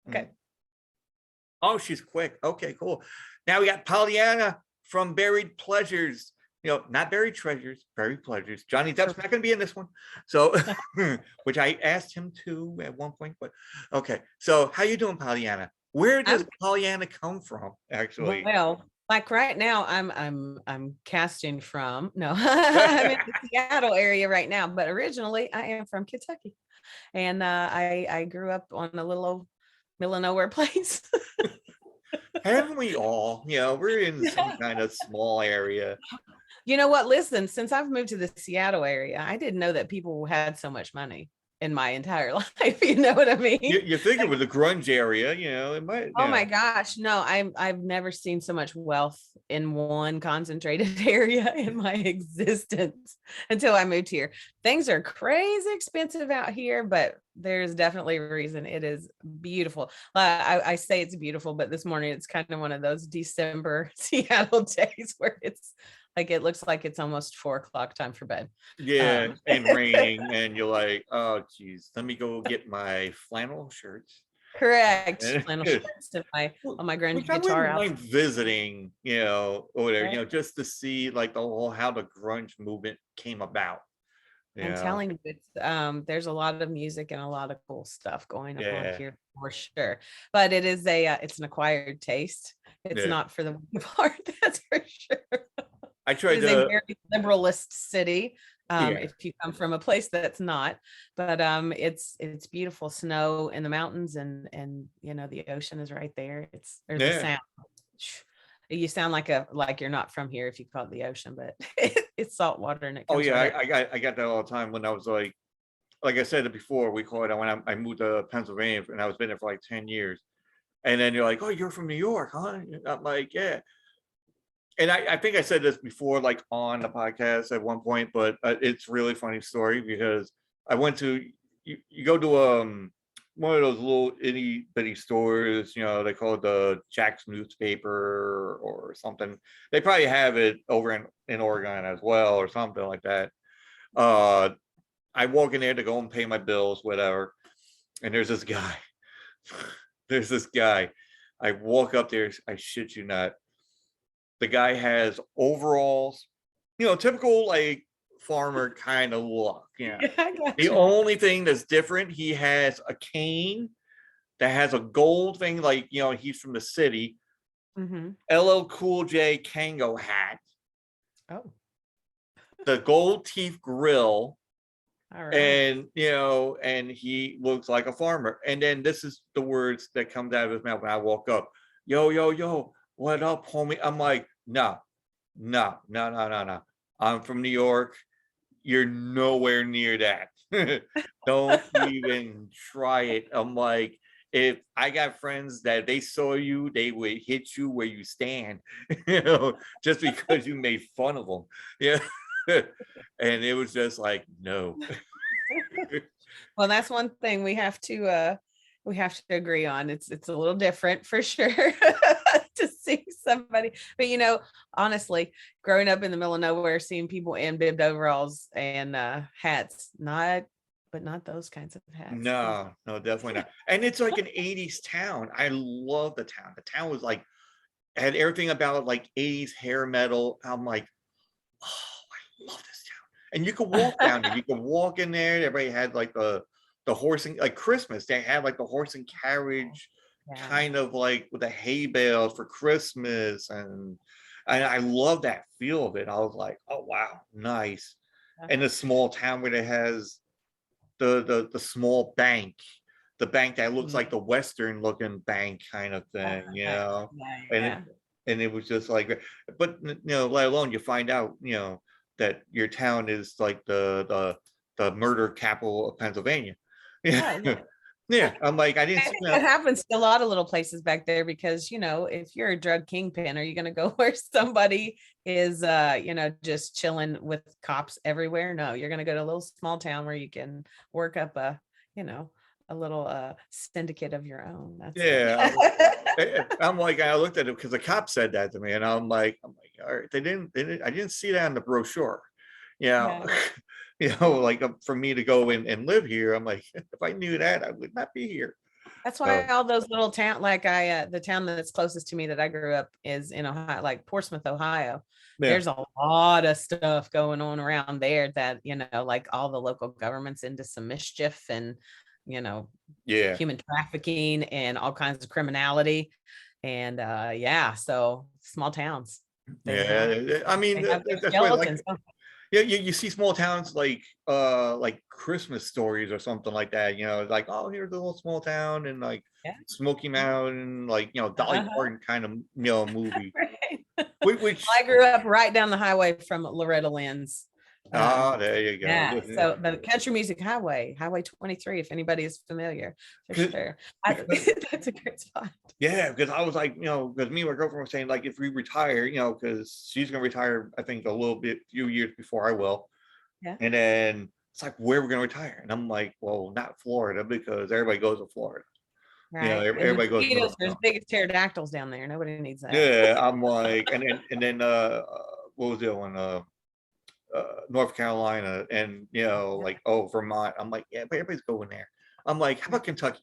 Okay. Oh, she's quick. Okay, cool. Now we got Pollyanna from Buried Pleasures. Not Buried Treasures, Buried Pleasures. Johnny Depp's not going to be in this one. So, which I asked him to at one point, but okay. So how you doing, Pollyanna? Where does Pollyanna come from, actually? Well, like right now, I'm casting from I'm in the Seattle area right now, but originally I am from Kentucky, and I grew up on a little old middle of nowhere place. Haven't we all? We're in some kind of small area. You know what? Listen, since I've moved to the Seattle area, I didn't know that people had so much money in my entire life. You know what I mean? You think it was a grunge area, it might. Oh my gosh. No, I've never seen so much wealth in one concentrated area in my existence until I moved here. Things are crazy expensive out here, but there's definitely a reason. It is beautiful. I say it's beautiful, but this morning it's kind of one of those December Seattle days where it's like it looks like it's almost 4:00 time for bed. Yeah, and raining, and you're like, oh geez, let me go get my flannel shirts. Correct. Flannel shirts and my grunge guitar out. I wouldn't mind visiting, or whatever, right. Just to see like how the grunge movement came about. I'm telling you, it's there's a lot of music and a lot of cool stuff going on here for sure. But it is it's an acquired taste. It's not for the weak of heart, that's for sure. I tried to a very liberalist city. If you come from a place that's not, but it's beautiful snow in the mountains, and the ocean is right there. There's a sound. You sound like you're not from here if you call it the ocean, but it's salt water and it comes I got that all the time when I was like I said it before, we call it when I moved to Pennsylvania, and I was been there for like 10 years, and then you're like, oh, you're from New York, huh? I'm like, yeah. And I think I said this before, like on the podcast at one point, but it's really funny story because I went to, you go to one of those little itty bitty stores, they call it the Jack's newspaper or something. They probably have it over in Oregon as well or something like that. I walk in there to go and pay my bills, whatever, and there's this guy. I walk up there, I shit you not. The guy has overalls, typical like farmer kind of look. The only thing that's different, he has a cane that has a gold thing, like he's from the city. LL Cool J Kango hat. Oh. The gold teeth grill. All right. And and he looks like a farmer. And then this is the words that comes out of his mouth when I walk up. Yo. What up, homie? I'm like, no. I'm from New York. You're nowhere near that. Don't even try it. I'm like, if I got friends that they saw you, they would hit you where you stand, just because you made fun of them. Yeah. And it was just like, no. Well, that's one thing we have to agree on. It's a little different for sure to see somebody, but honestly, growing up in the middle of nowhere, seeing people in bibbed overalls and hats, not those kinds of hats. No, definitely not. And it's like an 80s town. I love the town. The town was like, had everything about it, like 80s hair metal. I'm like, oh, I love this town. And you could walk down there. You could walk in there. Everybody had like the horse and like Christmas. They had like the horse and carriage, kind of like with the hay bales for Christmas, and I love that feel of it. I was like, oh wow, nice. And the small town where it has the small bank, the bank that looks like the Western looking bank kind of thing, and it was just like, but let alone you find out that your town is like the murder capital of Pennsylvania. Yeah, I'm like, I didn't see that. It happens to a lot of little places back there because if you're a drug kingpin, are you going to go where somebody is just chilling with cops everywhere? No, you're going to go to a little small town where you can work up a little syndicate of your own. That's I'm like, I looked at it because the cop said that to me, and I'm like, all right, I didn't see that in the brochure. Like for me to go and live here, I'm like, if I knew that, I would not be here. That's why So all those little town, like the town that's closest to me that I grew up is in Ohio, like Portsmouth, Ohio. yeah, There's a lot of stuff going on around there that, like all the local governments into some mischief and, you know, yeah, human trafficking and all kinds of criminality. And yeah, so small towns, yeah. I mean, they have their that's why I like skeletons. it. Yeah, you see small towns like Christmas stories or something like that. Like, oh, here's a little small town and like Yeah. Smoky Mountain, like Dolly Uh-huh. Parton kind of movie. Right. Which I grew up right down the highway from Loretta Lynn's. ah, there you go. Yeah, so the Country Music Highway, Highway 23, if anybody is familiar, for sure. Because That's a great spot. yeah, because I was like, because me and my girlfriend were saying like if we retire, because she's gonna retire, I think few years before I will. Yeah. And then it's like, where we're gonna retire? And I'm like, well, not Florida because everybody goes to Florida. Right. And Everybody goes mosquitoes, north. there's big as pterodactyls down there. Nobody needs that. Yeah, I'm like, and then what was the other one? North Carolina, and Yeah. like, oh, Vermont. I'm like, yeah, but everybody's going there. I'm like, how Yeah. about Kentucky?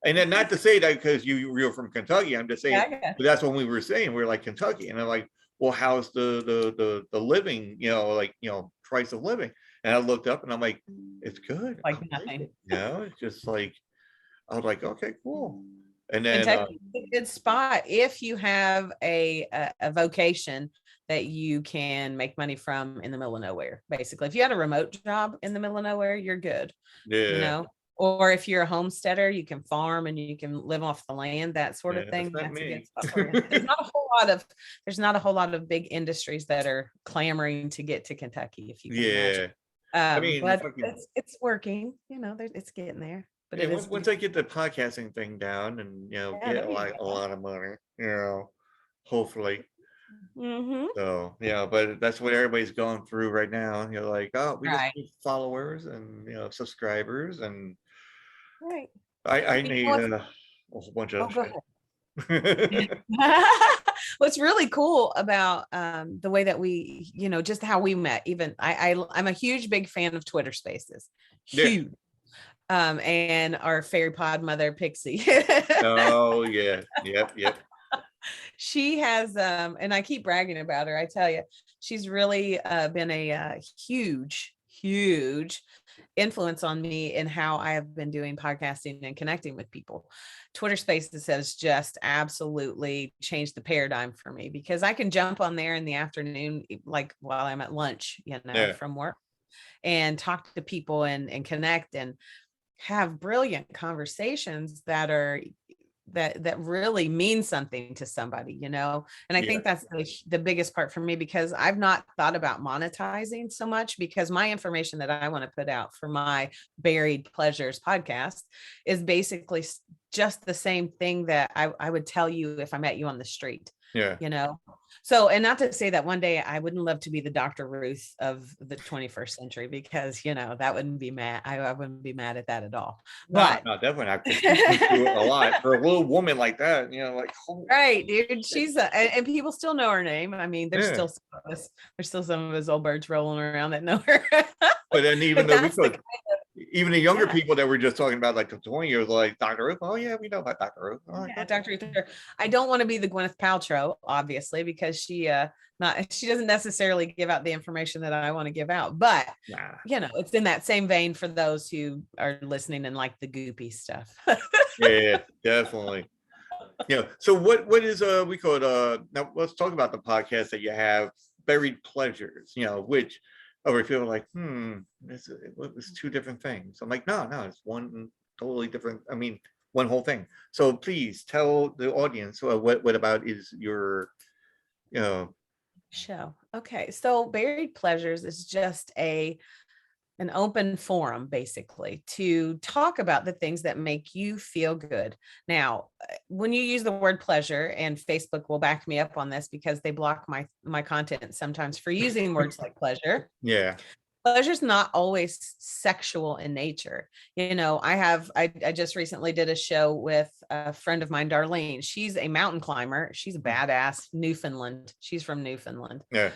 And then not to say that because you're from Kentucky, I'm just saying, Yeah, I guess. but that's what we were saying. We are like Kentucky, and I'm like, well, how's the living, like price of living? And I looked up, and I'm like, it's good. I Like like nothing. it. It's just like I was like, okay, cool. And then Kentucky is a good spot if you have a vocation that you can make money from in the middle of nowhere. Basically, if you had a remote job in the middle of nowhere, you're good. yeah, Or if you're a homesteader, you can farm and you can live off the land, that sort of yeah, that's thing. not That's a good me. spot for you. There's not a whole lot of big industries that are clamoring to get to Kentucky, if you can imagine. Yeah, I mean, But fucking it's working, it's getting there. But yeah. it Once is once I get the podcasting thing down and yeah, get there you a go. lot of money, hopefully. Hmm. So yeah, but that's what everybody's going through right now. Like, oh, we just Right. need followers and subscribers, and Right. I You know need what's a whole bunch oh of go shit. ahead. What's really cool about the way that we, just how we met, even I'm a huge big fan of Twitter Spaces. Yeah. Huge. And our fairy pod mother Pixie. Oh yeah. Yep. Yep. She has and I keep bragging about her, I tell you, she's really been a huge influence on me in how I have been doing podcasting and connecting with people. Twitter Spaces has just absolutely changed the paradigm for me because I can jump on there in the afternoon, like while I'm at lunch, Yeah. from work, and talk to people and connect and have brilliant conversations that really mean something to somebody, and I Yeah. think that's the biggest part for me, because I've not thought about monetizing so much, because my information that I want to put out for my Buried Pleasures podcast is basically just the same thing that I would tell you if I met you on the street, Yeah. you know so, and not to say that one day I wouldn't love to be the Dr. Ruth of the 21st century, because that wouldn't be mad. I wouldn't be mad at that at all. No, But no, definitely not. Because she's been through a lot for a little woman like that. Like, holy right, dude. shit. She's and people still know her name. I mean, Yeah. there's still some of us old birds rolling around that know her. But then even But though we that's could, even the younger yeah. people that were just talking about like the 20 years, like Dr. Ruth. Oh yeah, we know about Dr. Ruth. Oh, Yeah, Dr. Ether. I don't want to be the Gwyneth Paltrow, obviously, because she doesn't necessarily give out the information that I want to give out. But nah. it's in that same vein for those who are listening and like the goopy stuff. Yeah, definitely. So what is we call it now let's talk about the podcast that you have, Buried Pleasures, which we feel like it was two different things. I'm like, no, it's one totally different, I mean one whole thing. So please tell the audience what about is your Show. Okay. So Buried Pleasures is just an open forum, basically, to talk about the things that make you feel good. Now, when you use the word pleasure, and Facebook will back me up on this because they block my content sometimes for using words like pleasure. yeah. pleasure's not always sexual in nature. I just recently did a show with a friend of mine, Darlene. She's a mountain climber. She's a badass. Newfoundland. She's from Newfoundland. Yeah.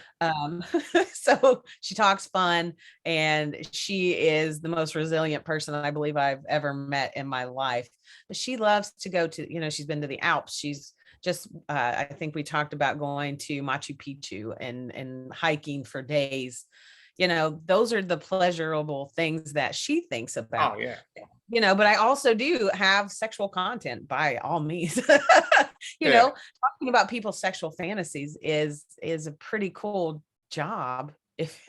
So she talks fun, and she is the most resilient person I believe I've ever met in my life. But she loves to go to, she's been to the Alps. She's just I think we talked about going to Machu Picchu and hiking for days. Those are the pleasurable things that she thinks about. Oh yeah. But I also do have sexual content by all means. Yeah. Talking about people's sexual fantasies is a pretty cool job if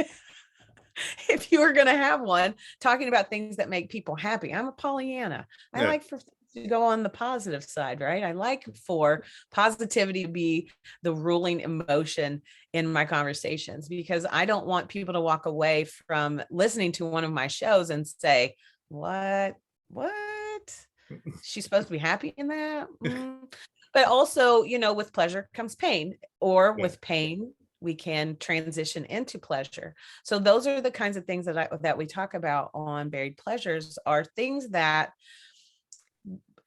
if you were going to have one, talking about things that make people happy. I'm a Pollyanna. I Yeah. like for things to go on the positive side, right? I like for positivity to be the ruling emotion in my conversations, because I don't want people to walk away from listening to one of my shows and say, what? She's supposed to be happy in that? But also, with pleasure comes pain, or Yeah. with pain we can transition into pleasure. So those are the kinds of things that we talk about on Buried Pleasures, are things that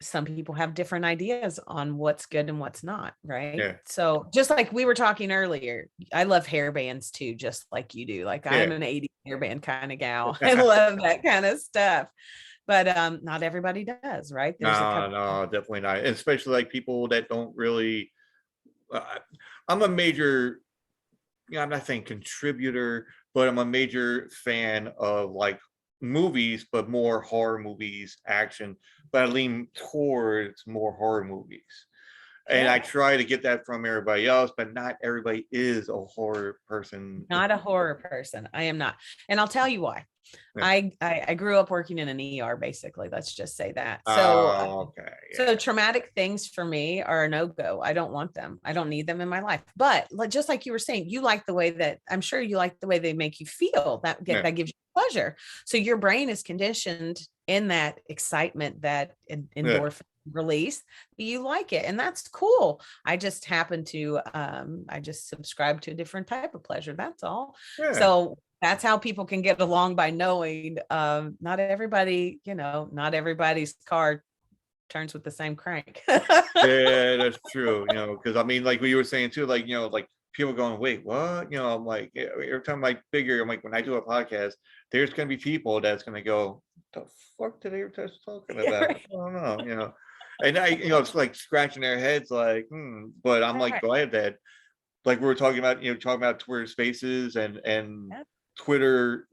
some people have different ideas on what's good and what's not, right? Yeah. So just like we were talking earlier, I love hair bands too, just like you do. Like I'm an 80s hairband kind of gal. I love that kind of stuff. But not everybody does, right? There's a couple. No, definitely not. And especially like people that don't really. I'm a major, I'm not saying contributor, but I'm a major fan of like movies, but more horror movies, action. But I lean towards more horror movies. And I try to get that from everybody else, but not everybody is a horror person. Not a horror person. I am not. And I'll tell you why. Yeah. I grew up working in an ER, basically. Let's just say that. So, okay. Yeah. So traumatic things for me are a no-go. I don't want them. I don't need them in my life. But just like you were saying, you like the way that, I'm sure you like the way they make you feel. That gives you pleasure. So your brain is conditioned in that excitement, that endorphin release. You like it, and that's cool. I just happen to I just subscribe to a different type of pleasure. That's all. So that's how people can get along, by knowing not everybody, not everybody's car turns with the same crank. Yeah, that's true. Because I mean, like what you were saying too, like like people going, wait, what? I'm like, every time I figure, I'm like, when I do a podcast, there's gonna be people that's gonna go, the fuck did they were just talking about? Right. I don't know, and I, it's like scratching their heads, like, but I'm like glad that, like we were talking about Twitter Spaces and Twitter,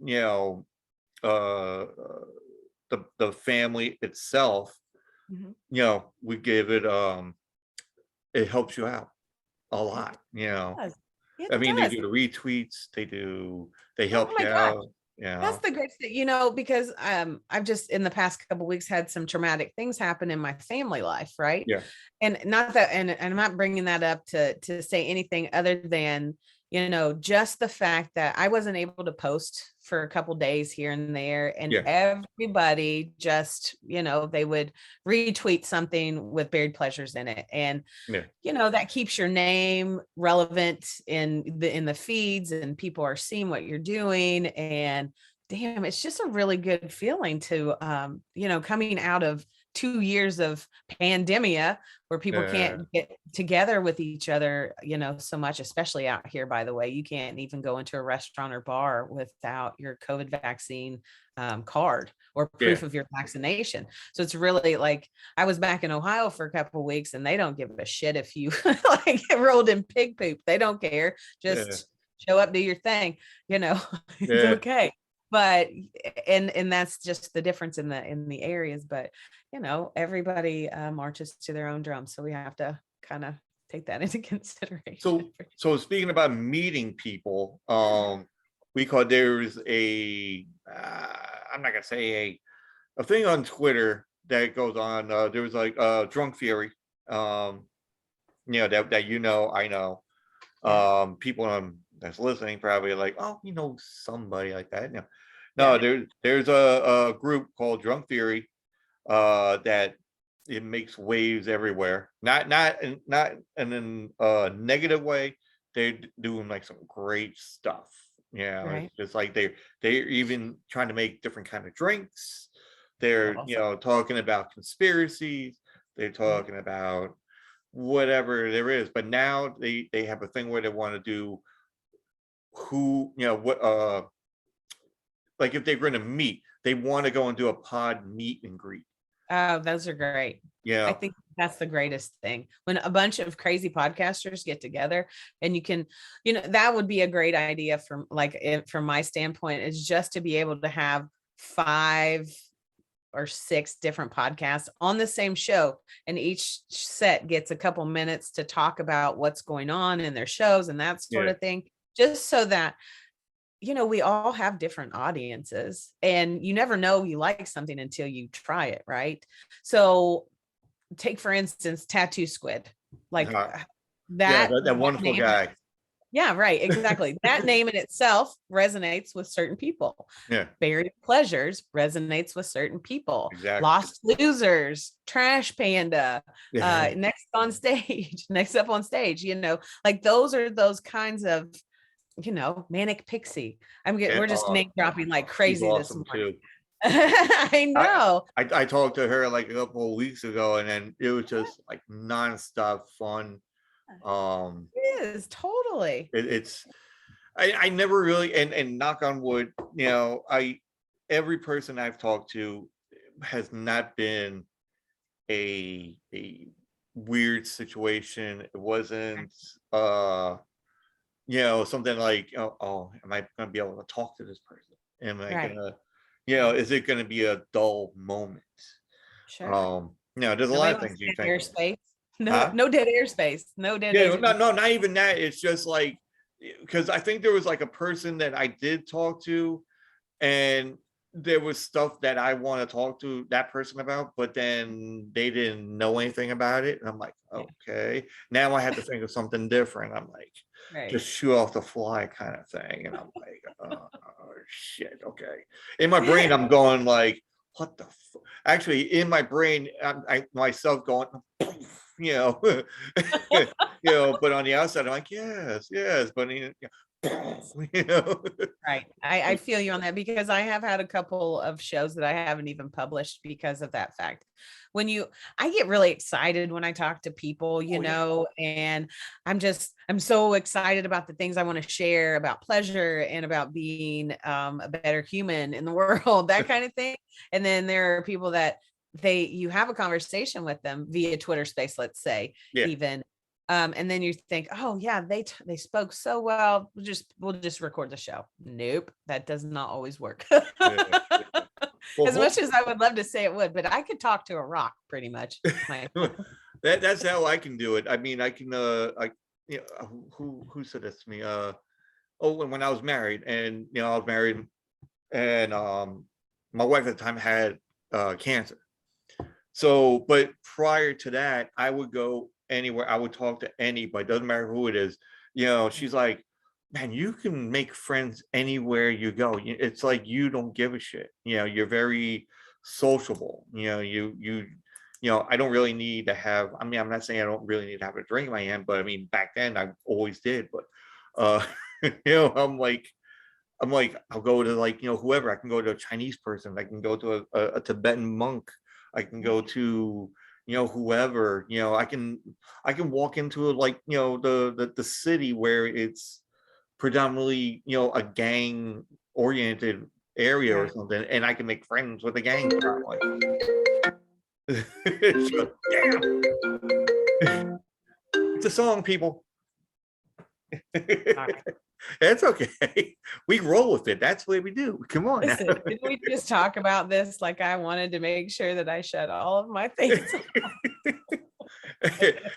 the family itself, we give it, it helps you out a lot, I mean, they do the retweets, they help you out. Yeah, that's the great thing, because I've just in the past couple of weeks had some traumatic things happen in my family life, right? Yeah. And not that, and I'm not bringing that up to say anything other than, just the fact that I wasn't able to post for a couple days here and there, and everybody just, they would retweet something with Buried Pleasures in it, and that keeps your name relevant in the feeds, and people are seeing what you're doing. And damn, it's just a really good feeling to coming out of 2 years of pandemia, where people can't get together with each other, so much, especially out here. By the way, you can't even go into a restaurant or bar without your COVID vaccine card or proof of your vaccination. So it's really like, I was back in Ohio for a couple of weeks, and they don't give a shit if you like rolled in pig poop. They don't care. Just show up, do your thing, it's okay. But and that's just the difference in the areas. But everybody marches to their own drum, so we have to kind of take that into consideration. So speaking about meeting people, there's a I'm not gonna say a thing on Twitter that goes on. There was like Drunk Fury, that I know. People that's listening probably like, oh, somebody like that. No, there's a group called Drunk Fury that it makes waves everywhere. Not in a negative way. They're doing like some great stuff. Yeah, Right. it's just like they're even trying to make different kind of drinks. They're, Awesome. talking about conspiracies. They're Mhm. talking about whatever there is. But now they have a thing where they want to do who, what like if they're going to meet, they want to go and do a pod meet and greet. Oh, those are great. I Yeah. think that's the greatest thing when a bunch of crazy podcasters get together and you can, that would be a great idea from from my standpoint is just to be able to have 5 or 6 different podcasts on the same show. And each set gets a couple minutes to talk about what's going on in their shows and that sort Yeah. of thing, just so that we all have different audiences and you never know you like something until you try it, right? So take for instance Tattoo Squid, like Uh, yeah, that that that wonderful name. guy. Yeah, right, exactly. That name in itself resonates with certain people. Yeah, Buried Pleasures resonates with certain people. exactly. Lost Losers, Trash Panda, Yeah. next on stage, next up on stage, like those are those kinds of, Manic Pixie. Yeah, We're just name dropping like she's crazy this awesome morning. too. I I, know. I talked to her like a couple of weeks ago, and then it was just like nonstop fun. Um, It is totally it's I never really, and knock on wood, I every person I've talked to has not been a weird situation. It wasn't something like, am I gonna be able to talk to this person? Am I right. gonna, is it gonna be a dull moment? Sure. There's a lot Nobody of wants things you dead think of. airspace. No, Huh? no dead airspace. No dead Yeah, air. no, no, not even that. It's just like, because I think there was like a person that I did talk to, and there was stuff that I want to talk to that person about, but then they didn't know anything about it. And I'm like, Yeah, okay, now I have to think of something different. I'm like, right. just shoot off the fly kind of thing. And I'm like, oh shit, okay. In my brain, I'm going like, what the actually in my brain, I myself going, you know, but on the outside, I'm like, yes, yes, but you know. Right. I feel you on that because I have had a couple of shows that I haven't even published because of that fact. I get really excited when I talk to people, Oh yeah. and I'm so excited about the things I want to share about pleasure and about being a better human in the world, that kind of thing. And then there are people that you have a conversation with them via Twitter space, let's say, Yeah. even. And then you think, oh yeah, they spoke so well. We'll just record the show. Nope, that does not always work. Yeah. Yeah. Well, As much as I would love to say it would, but I could talk to a rock pretty much. that's how I can do it. I mean, I can who said this to me? When I was married, and I was married, and my wife at the time had cancer. So, but prior to that, I would go anywhere. I would talk to anybody. Doesn't matter who it is. She's like, man, you can make friends anywhere you go. It's like you don't give a shit. You're very sociable. I don't really need to have. I mean, I'm not saying I don't really need to have a drink in my hand, but I mean, back then I always did. But I'm like, I'll go to like, whoever. I can go to a Chinese person. I can go to a Tibetan monk. I can go to, whoever. I can walk into like, the city where it's predominantly, a gang oriented area or Right. something, and I can make friends with the gang. So, damn, it's a song, people. All right. It's okay. We roll with it. That's what we do. Come on now. Listen, didn't we just talk about this? Like I wanted to make sure that I shut all of my things.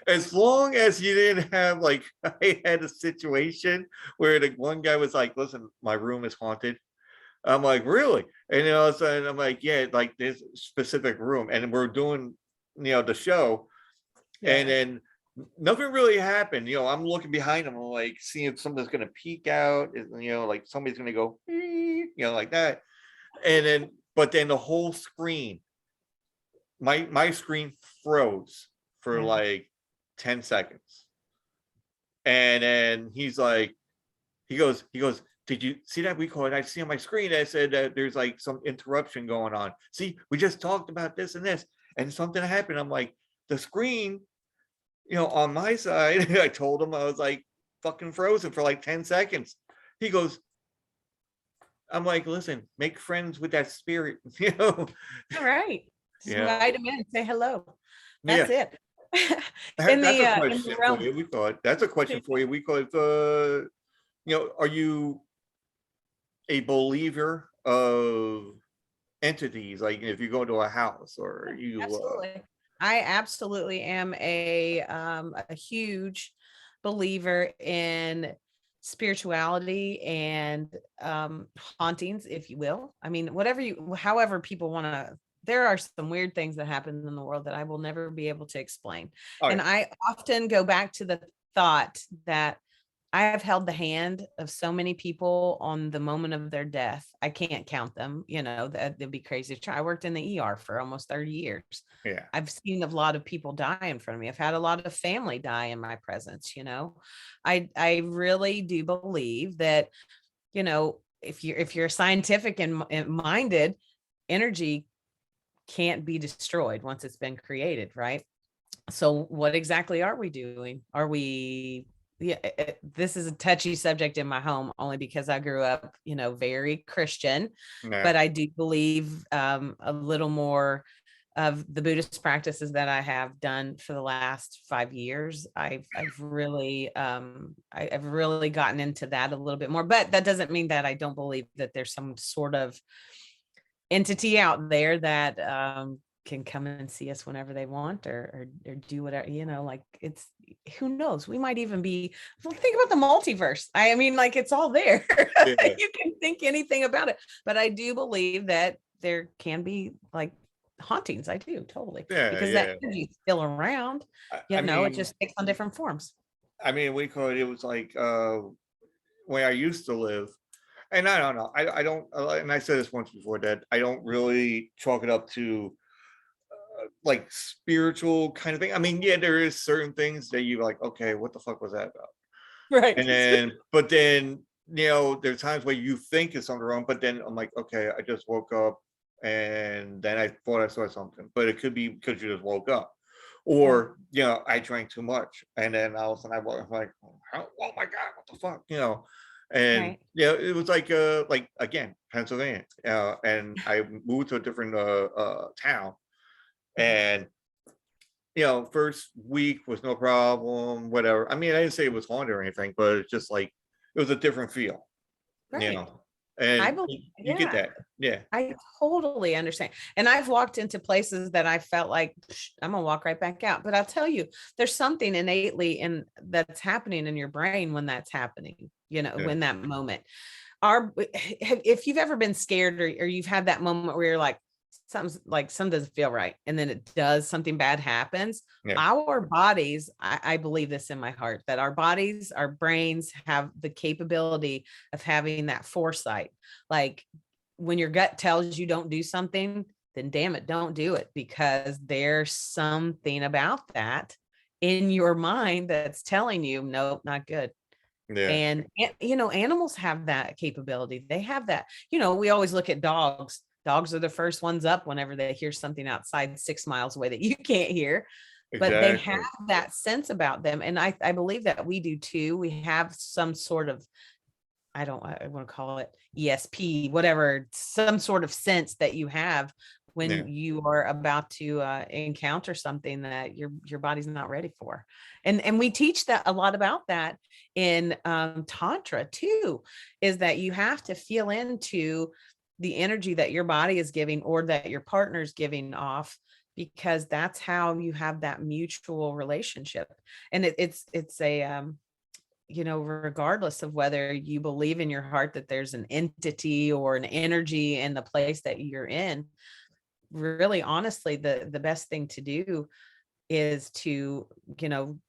As long as you didn't have like, I had a situation where the one guy was like, listen, my room is haunted. I'm like, really? And then all of a sudden I'm like, yeah, like this specific room. And we're doing, the show. And Yeah. then nothing really happened. I'm looking behind him, I'm like seeing if something's gonna peek out, like somebody's gonna go, like that. And then, but then the whole screen, my screen froze for Yeah. like 10 seconds. And then he goes, did you see that? We call it, I see on my screen that said that there's like some interruption going on. See, we just talked about this and this, and something happened. I'm like, the screen, on my side, I told him I was like fucking frozen for like 10 seconds. He goes, I'm like, listen, make friends with that spirit, All right. Just Yeah. invite them in, say hello. Yeah. That's it. That's a In question the for realm. you. We thought that's a question for you. We call it, are you a believer of entities? Like if you go to a house or you, Absolutely. I absolutely am a huge believer in spirituality and hauntings, if you will. I mean, however people want to, there are some weird things that happen in the world that I will never be able to explain. all And right, I often go back to the thought that I have held the hand of so many people on the moment of their death. I can't count them, that'd be crazy to try. I worked in the ER for almost 30 years. yeah, I've seen a lot of people die in front of me. I've had a lot of family die in my presence. I really do believe that, if you're scientific and minded, energy can't be destroyed once it's been created, right? So what exactly are we doing? This is a touchy subject in my home only because I grew up, very Christian, yeah, but I do believe a little more of the Buddhist practices that I have done for the last 5 years. I've really I've really gotten into that a little bit more, but that doesn't mean that I don't believe that there's some sort of entity out there that can come and see us whenever they want or do whatever, like it's, who knows, we might even be, well, think about the multiverse. I mean, like it's all there. yeah, You can think anything about it, but I do believe that there can be like hauntings. I do totally, yeah, because that yeah. energy is still around, I it mean, just takes on different forms. we call it. It was like where I used to live, and I don't know. I don't, and I said this once before that I don't really chalk it up to like spiritual kind of thing. I mean, yeah, there is certain things that you like. Okay, what the fuck was that about? Right. And then, but then, there's times where you think it's something wrong, but then I'm like, okay, I just woke up and then I thought I saw something, but it could be because you just woke up. Right. Or, I drank too much. And then all of a sudden I'm like, oh my God, what the fuck? And Right. it was like again, Pennsylvania. And I moved to a different town. And first week was no problem, whatever. I mean, I didn't say it was haunted or anything, but it's just like it was a different feel, Right. I and believe, you get yeah. that. Yeah. I totally understand. And I've walked into places that I felt like I'm gonna walk right back out. But I'll tell you, there's something innately in that's happening in your brain when that's happening, Yeah. when that moment. If you've ever been scared or you've had that moment where you're like, something doesn't feel right, and then it does, something bad happens. Yeah. Our bodies, I believe this in my heart, that our bodies, our brains have the capability of having that foresight. Like when your gut tells you don't do something, then damn it, don't do it, because there's something about that in your mind that's telling you, nope, not good. Yeah. And animals have that capability. They have that. We always look at dogs. Dogs are the first ones up whenever they hear something outside 6 miles away that you can't hear, but they have Exactly. that sense about them. And I believe that we do too. We have some sort of, I want to call it ESP, whatever, some sort of sense that you have Yeah. when you are about to encounter something that your body's not ready for. And we teach that a lot about that in Tantra too, is that you have to feel into the energy that your body is giving or that your partner's giving off, because that's how you have that mutual relationship. And it's a regardless of whether you believe in your heart that there's an entity or an energy in the place that you're in, really honestly, the best thing to do is to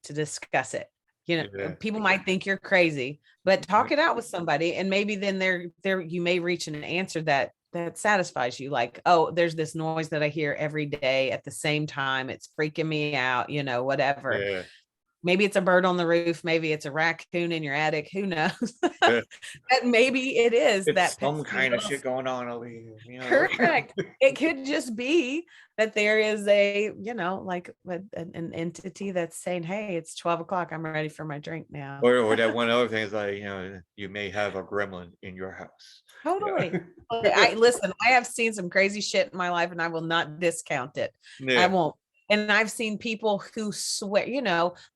discuss it. Yeah. People might think you're crazy, but talk it out with somebody, and maybe then there you may reach an answer that satisfies you. Like, oh, there's this noise that I hear every day at the same time, it's freaking me out, whatever. Yeah. maybe it's a bird on the roof, maybe it's a raccoon in your attic, who knows? Yeah. But maybe it is It's that some pesky kind of little. shit going on over here, Correct. It could just be that there is a, like an entity that's saying, hey, it's 12 o'clock. I'm ready for my drink now. Or that one other thing is like, you may have a gremlin in your house. Totally. Yeah. I listen, I have seen some crazy shit in my life and I will not discount it. I Yeah. won't. And I've seen people who swear,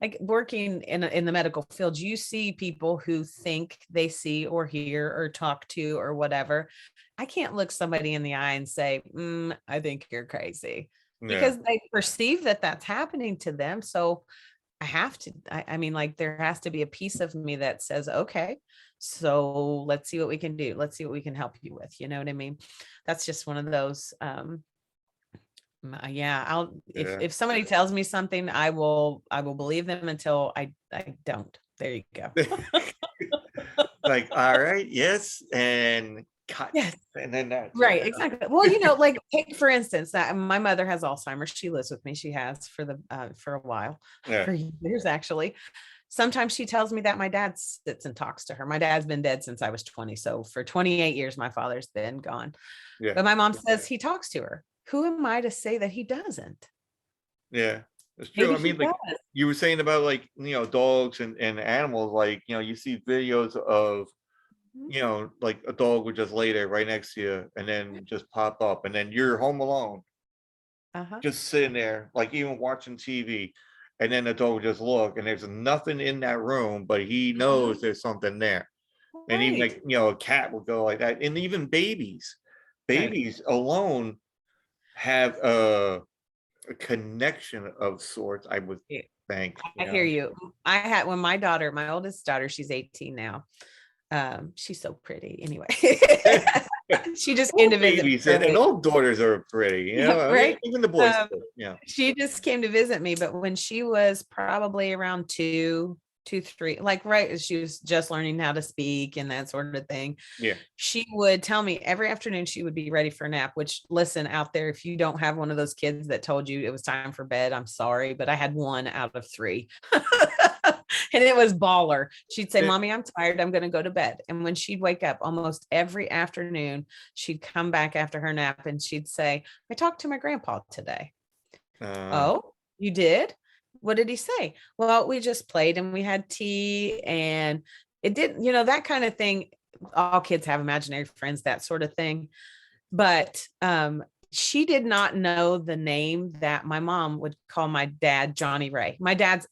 like working in the medical field, you see people who think they see or hear or talk to or whatever. I can't look somebody in the eye and say, I think you're crazy, Yeah. because they perceive that that's happening to them. So I have to, I mean, like there has to be a piece of me that says, okay, so let's see what we can do. Let's see what we can help you with. You know what I mean? That's just one of those, yeah, Yeah. if somebody tells me something, I will believe them until I don't. There you go. Like, all right, yes, and cut. Yes. And then that's it. Right, exactly. Well, like take for instance that my mother has Alzheimer's. She lives with me. She has for a while, Yeah. for years actually. Sometimes she tells me that my dad sits and talks to her. My dad's been dead since I was 20. So for 28 years, my father's been gone. Yeah. But my mom says he talks to her. Who am I to say that he doesn't? Yeah. It's true. Maybe I he mean, like does. you were saying about like, dogs and animals, like, you see videos of, like a dog would just lay there right next to you and then just pop up and then you're home alone, Uh-huh. just sitting there, like even watching TV. And then the dog would just look and there's nothing in that room, but he knows there's something there. And even Right. like, a cat would go like that. And even babies, Right. babies alone have a connection of sorts, I would Yeah, think, I hear you. I had when my oldest daughter, she's 18 now. She's so pretty anyway. She just came All to visit me babies for a and week. all daughters are pretty, Yeah, I mean, right. even the boys Um, too, yeah. she just came to visit me, but when she was probably around 2, 2, 3, like right as she was just learning how to speak and that sort of thing, Yeah. she would tell me every afternoon she would be ready for a nap. Which, listen, out there, if you don't have one of those kids that told you it was time for bed, I'm sorry, but I had one out of three. And it was baller. She'd say, Yeah. Mommy, I'm tired. I'm going to go to bed. And when she'd wake up almost every afternoon, she'd come back after her nap and she'd say, I talked to my grandpa today. Oh, you did? What did he say? Well, we just played and we had tea and it didn't, that kind of thing. All kids have imaginary friends, that sort of thing. But she did not know the name that my mom would call my dad, Johnny Ray. My dad's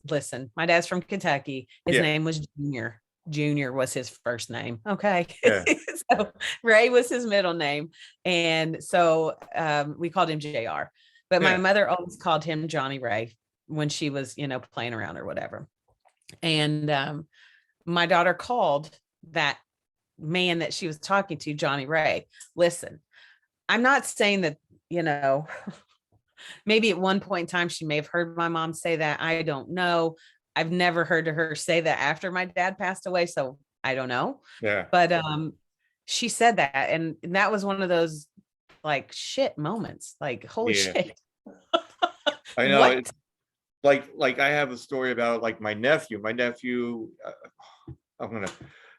from Kentucky. His Yeah. name was Junior. Junior was his first name. Okay. Yeah. So Ray was his middle name. And so we called him JR. But my Yeah. mother always called him Johnny Ray when she was, playing around or whatever. And my daughter called that man that she was talking to, Johnny Ray. Listen, I'm not saying that, maybe at one point in time she may have heard my mom say that. I don't know. I've never heard her say that after my dad passed away, so I don't know. Yeah. But she said that, and that was one of those like shit moments. Like, holy Yeah. shit. I know. What? It's like I have a story about like my nephew. I'm gonna,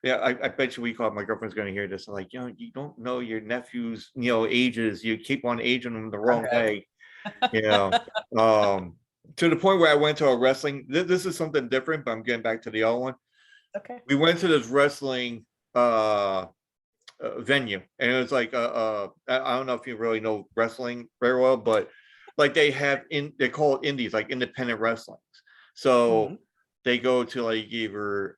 yeah, I bet you we call my girlfriend's gonna hear this. Like, you don't know your nephew's, ages. You keep on aging them the wrong Okay. way. You know, to the point where I went to a wrestling. This is something different, but I'm getting back to the old one. Okay. We went to this wrestling venue, and it was like I don't know if you really know wrestling very well, but like they call it indies, like independent wrestlings. So Mhm. they go to like either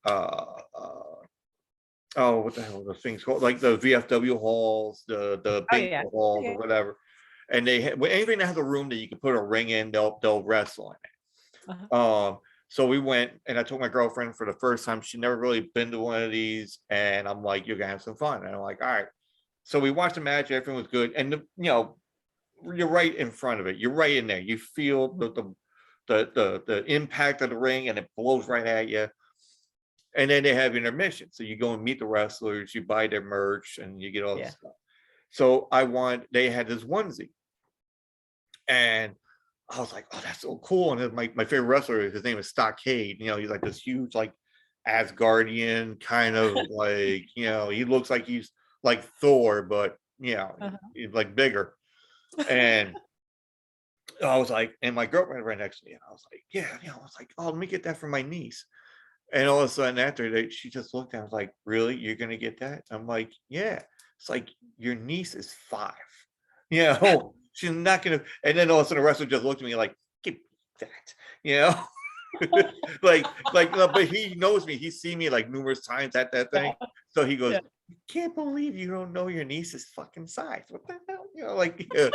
oh, what the hell are those things called? Like the VFW halls, the Oh bingo yeah. halls Yeah. or whatever. And they anything that has a room that you can put a ring in, they'll wrestle in Uh-huh. it. So we went, and I took my girlfriend for the first time. She never really been to one of these, and I'm like, "You're gonna have some fun." And I'm like, "All right." So we watched the match. Everything was good, and you're right in front of it. You're right in there. You feel the impact of the ring, and it blows right at you. And then they have intermission, so you go and meet the wrestlers. You buy their merch, and you get all this Yeah. stuff. So they had this onesie, and I was like, oh, that's so cool. And then my favorite wrestler, his name is Stockade. He's like this huge, like Asgardian kind of like, he looks like he's like Thor, but he's like bigger. And I was like, and my girlfriend right next to me, and I was like, yeah, I was like, oh, let me get that for my niece. And all of a sudden after that, she just looked at me, I was like, really? You're gonna get that? I'm like, yeah. It's like, your niece is 5. She's not gonna, and then all of a sudden the wrestler just looked at me like, give me that, you know. But he knows me. He's seen me like numerous times at that thing. So he goes, Yeah. can't believe you don't know your niece's fucking size. What the hell? Yeah.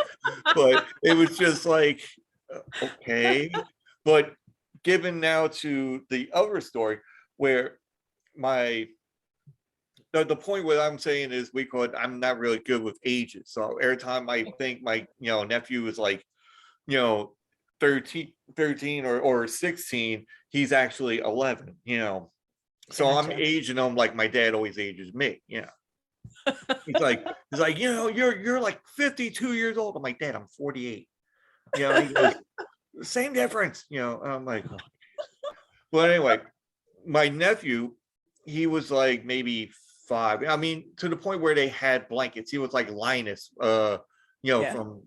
But it was just like, okay. But given now to the other story where my the point what I'm saying is I'm not really good with ages. So every time I think my nephew is like, you know, 13 or 16, he's actually 11, So I'm Gotcha. aging him like my dad always ages me, He's like, you're like 52 years old. I'm like, Dad, I'm 48. He goes, same difference, and I'm like, oh. But anyway, my nephew, he was like maybe 5. I mean, to the point where they had blankets. He was like Linus, Yeah. from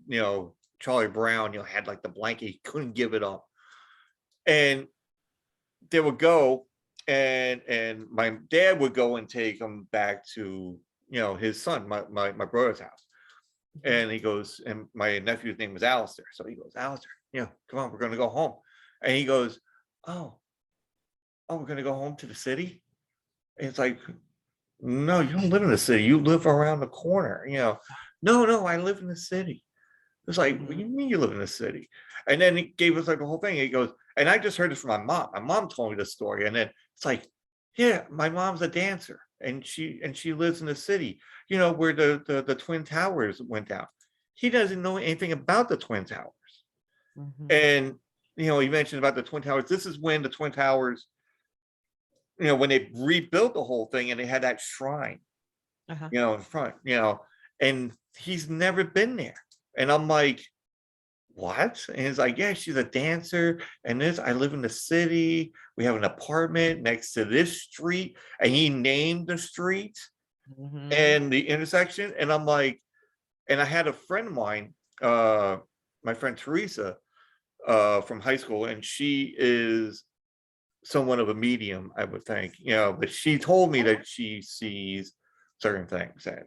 Charlie Brown, had like the blanket, he couldn't give it up. And they would go and my dad would go and take him back to his son, my brother's house. And he goes, and my nephew's name was Alistair. So he goes, Alistair, come on, we're gonna go home. And he goes, oh, we're gonna go home to the city. And it's like, no, you don't live in the city, you live around the corner. No, I live in the city. It's like, what do you mean you live in the city? And then he gave us like the whole thing. He goes, and I just heard this from my mom. My mom told me this story. And then it's like, yeah, my mom's a dancer and she lives in the city, where the Twin Towers went down. He doesn't know anything about the Twin Towers. And, he mentioned about the Twin Towers. This is when the Twin Towers, when they rebuilt the whole thing and they had that shrine, in front, and he's never been there. And I'm like, what? And he's like, yeah, she's a dancer. And I live in the city. We have an apartment next to this street. And he named the street and the intersection. And I'm like, and I had a friend of mine, my friend Teresa, from high school, and she is somewhat of a medium, I would think, but she told me that she sees certain things. And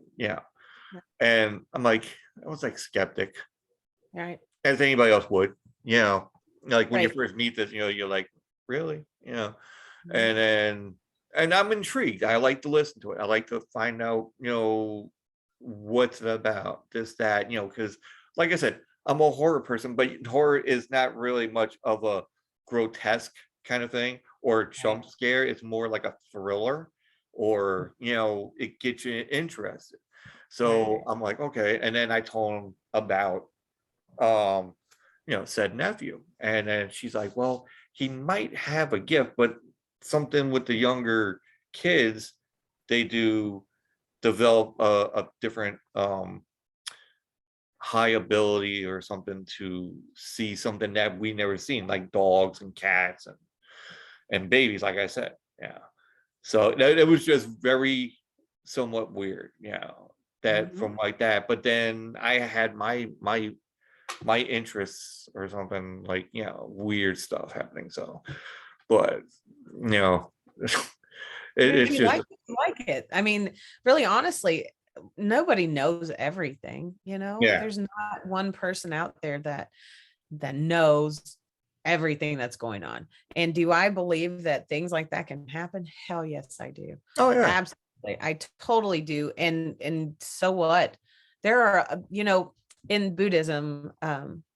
and I'm like, I was like skeptic. Right. As anybody else would, like when you Right. first meet this, you're like, really, and then and I'm intrigued. I like to listen to it. I like to find out, what's it about, this, that, because like I said, I'm a horror person, but horror is not really much of a grotesque kind of thing or jump scare. It's more like a thriller, or it gets you interested. So I'm like, okay. And then I told him about said nephew. And then she's like, well, he might have a gift, but something with the younger kids, they do develop a different high ability or something to see something that we never seen, like dogs and cats and babies, like I said. So it was just very somewhat weird, that from like that. But then I had my interests or something, like weird stuff happening. So, but it's You just like it. I mean, really, honestly, nobody knows everything. yeah. There's not one person out there that knows everything that's going on. And do I believe that things like that can happen? Hell yes, I do. Oh yeah. Absolutely. I totally do. And so what? There are, in Buddhism,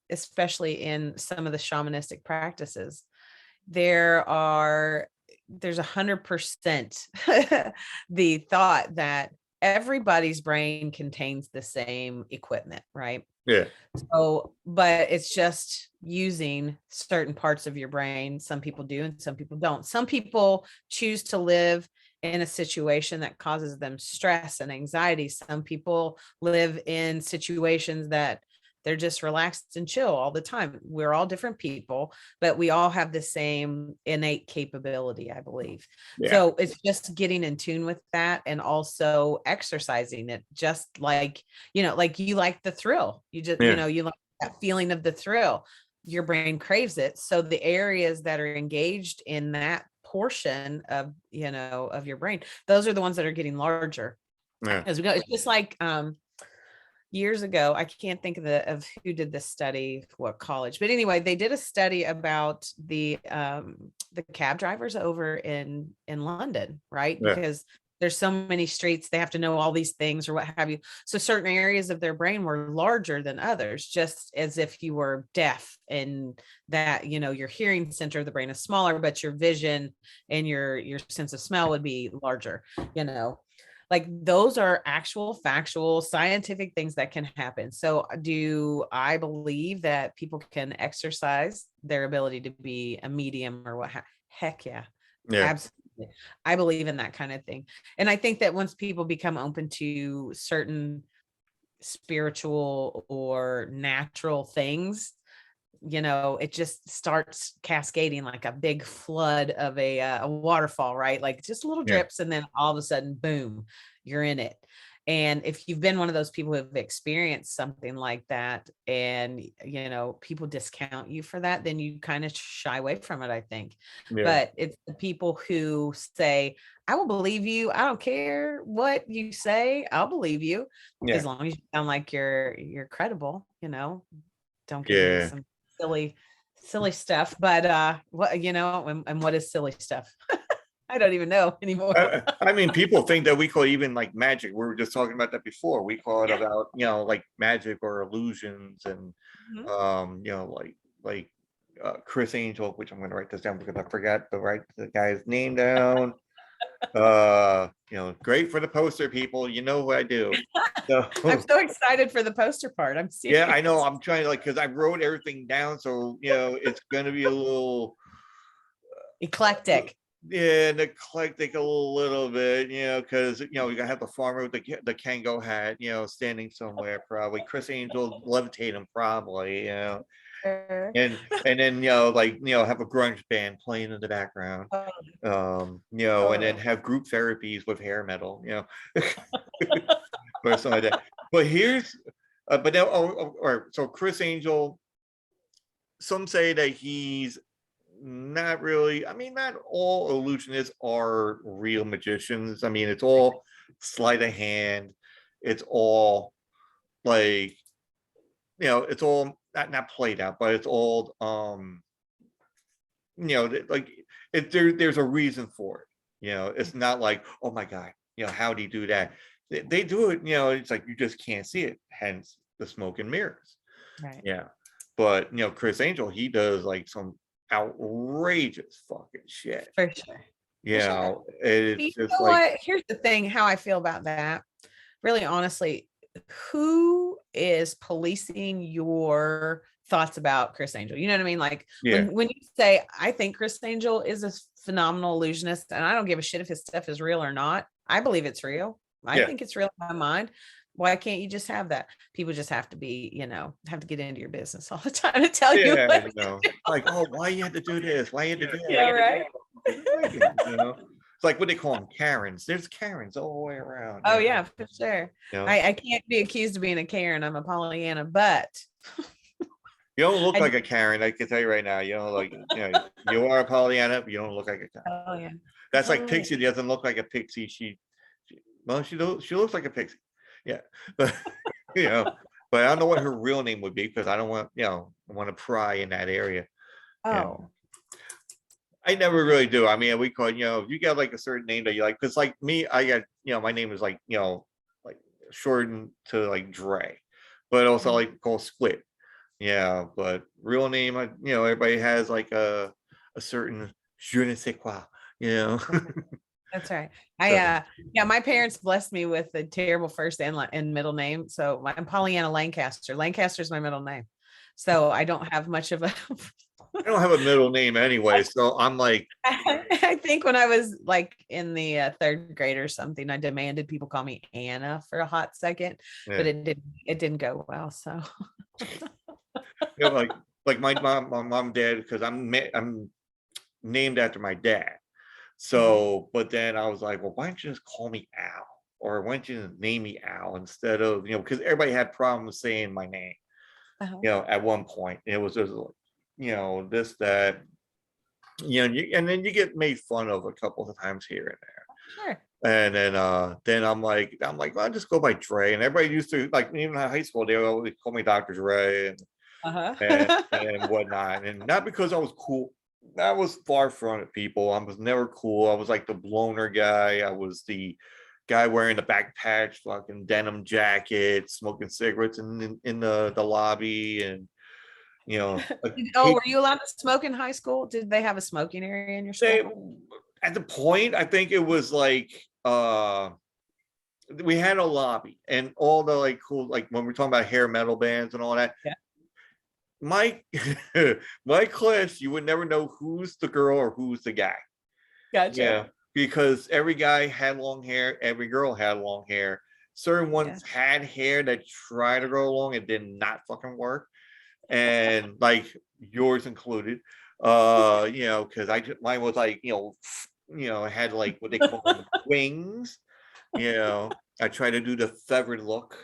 especially in some of the shamanistic practices, there's 100% the thought that everybody's brain contains the same equipment, right? Yeah. So, but it's just using certain parts of your brain. Some people do and some people don't. Some people choose to live in a situation that causes them stress and anxiety. Some people live in situations that They're just relaxed and chill all the time. We're all different people, but we all have the same innate capability, I believe. Yeah. So it's just getting in tune with that, and also exercising it, just like, like you like the thrill. You just, Yeah. you like that feeling of the thrill. Your brain craves it. So the areas that are engaged in that portion of, of your brain, those are the ones that are getting larger Yeah. as we go. It's just like, years ago, I can't think of who did this study, what college, but anyway, they did a study about the cab drivers over in London, right? Yeah. Because there's so many streets, they have to know all these things or what have you. So certain areas of their brain were larger than others, just as if you were deaf, and that, your hearing center of the brain is smaller, but your vision and your sense of smell would be larger, like those are actual factual scientific things that can happen. So do I believe that people can exercise their ability to be a medium or what? Heck yeah. Yeah. Absolutely. I believe in that kind of thing. And I think that once people become open to certain spiritual or natural things, it just starts cascading like a big flood of a waterfall, right? Like just little Yeah. drips, and then all of a sudden, boom, you're in it. And if you've been one of those people who have experienced something like that, and people discount you for that, then you kind of shy away from it, I think. Yeah. But it's the people who say, I will believe you, I don't care what you say, I'll believe you, Yeah. as long as you sound like you're credible. Don't give me Yeah. some silly stuff. But what, and what is silly stuff? I don't even know anymore. I mean, people think that we call even like magic. We were just talking about that before. We call it Yeah. about, like magic or illusions, and like Chris Angel, which I'm going to write this down because I forgot to write the guy's name down. Great for the poster, people. You know what I do. So, I'm so excited for the poster part. I'm serious. yeah, I know. I'm trying to because I wrote everything down, so it's going to be a little eclectic. Yeah, and eclectic a little bit, because we gotta have the farmer with the Kango hat, standing somewhere probably. Chris Angel levitating probably, Sure. and then have a grunge band playing in the background, and then have group therapies with hair metal, or something like that. But here's, but now, so Chris Angel, some say that he's not really. I mean, not all illusionists are real magicians. I mean, it's all sleight of hand. It's all like, it's all not played out, but it's all like there's a reason for it. It's not like, oh my God, how'd he do that? They do it, it's like you just can't see it, hence the smoke and mirrors. Right. Yeah. But Chris Angel, he does like some outrageous fucking shit. For sure. It's just what? Here's the thing, how I feel about that. Really, honestly, who is policing your thoughts about Chris Angel? You know what I mean? Like when you say, I think Chris Angel is a phenomenal illusionist, and I don't give a shit if his stuff is real or not. I believe it's real. I think it's real in my mind. Why can't you just have that? People just have to be, have to get into your business all the time to tell you. Like, oh, why you had to do this? Why you had to do that? Yeah, right. It's like what they call them, Karens. There's Karens all the way around. Oh yeah, for sure. I can't be accused of being a Karen. I'm a Pollyanna, but you don't look like a Karen. I can tell you right now. You are a Pollyanna, but you don't look like a Karen. Oh yeah. That's like Pixie doesn't look like a pixie. She looks like a pixie. Yeah, but but I don't know what her real name would be because I don't want to pry in that area. Oh, I never really do. I mean, we call it, you got like a certain name that you like, because like me, I got my name is like like shortened to like Dre, but also like called Split. Yeah, but real name, everybody has like a certain je ne sais quoi, That's right. My parents blessed me with a terrible first and middle name. So I'm Pollyanna Lancaster. Lancaster is my middle name. So I don't have much of a I don't have a middle name anyway. So I'm like, I think when I was like in the third grade or something, I demanded people call me Anna for a hot second, but it didn't go well. So You know, like my mom and dad, because I'm named after my dad. So, but then I was like, well, why don't you just call me Al? Or why don't you just name me Al instead of, because everybody had problems saying my name, Uh-huh. at one point. It was just, this, that, and then you get made fun of a couple of times here and there. Sure. And then I'm like, well, I'll just go by Dre. And everybody used to, like, even in high school, they would always call me Dr. Dre and and Uh-huh. and whatnot. And not because I was cool. I was far from it, people. I was never cool. I was like the bloner guy. I was the guy wearing the back patch, fucking denim jacket, smoking cigarettes in the lobby, and a Oh, kid. were you allowed to smoke in high school? Did they have a smoking area in your They, school? at the point, I think it was like we had a lobby and all the like cool, like when we're talking about hair metal bands and all that. Yeah. My my class, you would never know who's the girl or who's the guy. Gotcha. Yeah, because every guy had long hair, every girl had long hair. Certain Yeah. ones had hair that tried to grow long and did not fucking work, and like yours included. Because mine was like, it had like what they call them, wings. I try to do the feathered look.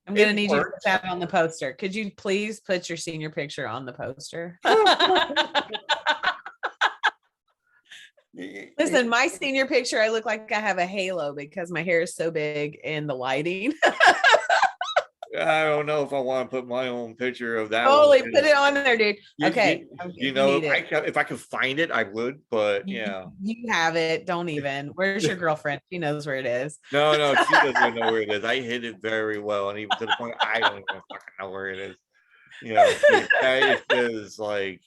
I'm It gonna need you to put worked. that on the poster. Could you please put your senior picture on the poster? Listen, my senior picture, I look like I have a halo because my hair is so big in the lighting. I don't know if I want to put my own picture of that one. Totally put it on there, dude. You, Okay, you, I'm you gonna know, need it. if I could find it, I would. But You have it. Don't even. Where's your girlfriend? She knows where it is. no, she doesn't even know where it is. I hid it very well, and even to the point I don't even fucking know where it is. It's just like,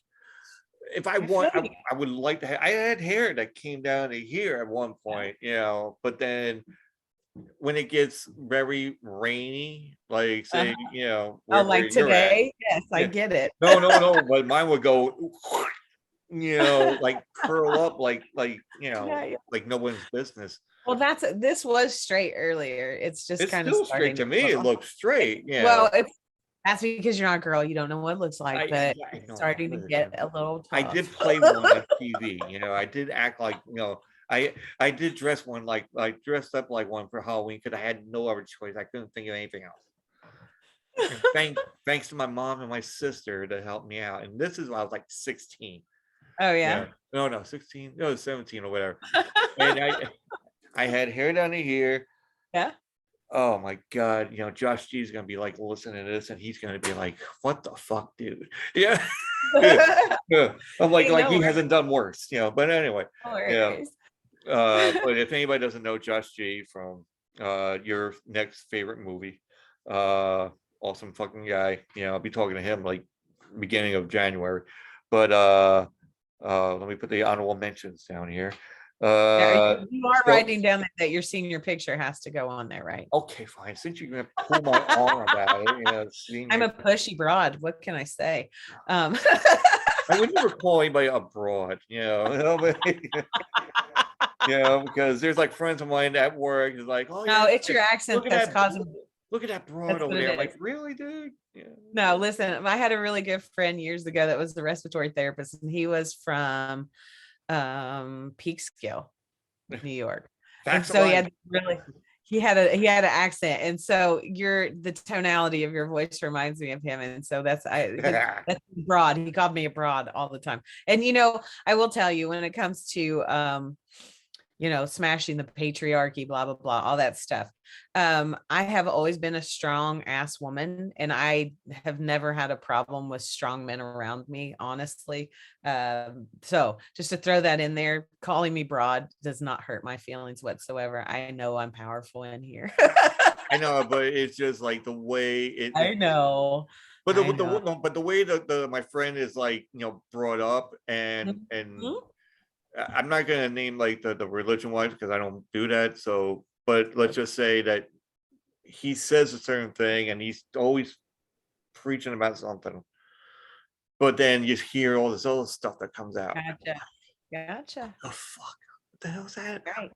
if I I feel want, you. I would like to have. I had hair that came down to here at one point, but then when it gets very rainy, like say, Oh, wherever like you're at, today? Yes, I yeah, get it. no, but mine would go, like curl up, Yeah, yeah. like no one's business. Well, this was straight earlier. It's just It's kind of still straight starting to to me. look It looks straight, well, that's because you're not a girl. You don't know what it looks I, like, I, but I it's know. starting to get a little I did tough. play one on TV. I did act like, I did dress one like dressed up like one for Halloween because I had no other choice. I couldn't think of anything else. And thanks to my mom and my sister to help me out. And this is when I was like 16. Oh yeah. Yeah. No, 16. No, 17 or whatever. And I had hair down to here. Yeah. Oh my God. Josh G is gonna be like listening to this and he's gonna be like, what the fuck, dude? Yeah. Yeah. I'm like, Hey, no he worries. hasn't done worse, but anyway, No yeah. worries. But if anybody doesn't know Josh G from your next favorite movie, awesome fucking guy. I'll be talking to him like beginning of January. But let me put the honorable mentions down here. Yeah, you are So, writing down that your senior picture has to go on there, right? okay, fine. Since you're gonna pull my arm about it, I'm senior. a pushy broad. What can I say? I would never call anybody a broad, because there's like friends of mine at work is like, oh No, yeah, it's your accent look at that's that, causing. look at that broad That's over what there. it I'm like, is. really, dude? Yeah. No, listen, I had a really good friend years ago that was the respiratory therapist, and he was from Peekskill, New York. And Facts of so life. he had an accent. And so the tonality of your voice reminds me of him. And so that's broad. He called me a broad all the time. And I will tell you, when it comes to smashing the patriarchy, blah, blah, blah, all that stuff. I have always been a strong ass woman, and I have never had a problem with strong men around me, honestly. So just to throw that in there, calling me broad does not hurt my feelings whatsoever. I know I'm powerful in here. I know, but it's just like the way it. I know. But I know. the way the my friend is like brought up and Mhm. I'm not gonna name like the religion wise because I don't do that. So, but let's just say that he says a certain thing and he's always preaching about something, but then you hear all this other stuff that comes out. Gotcha. Gotcha. The fuck? What the hell is that about? Right.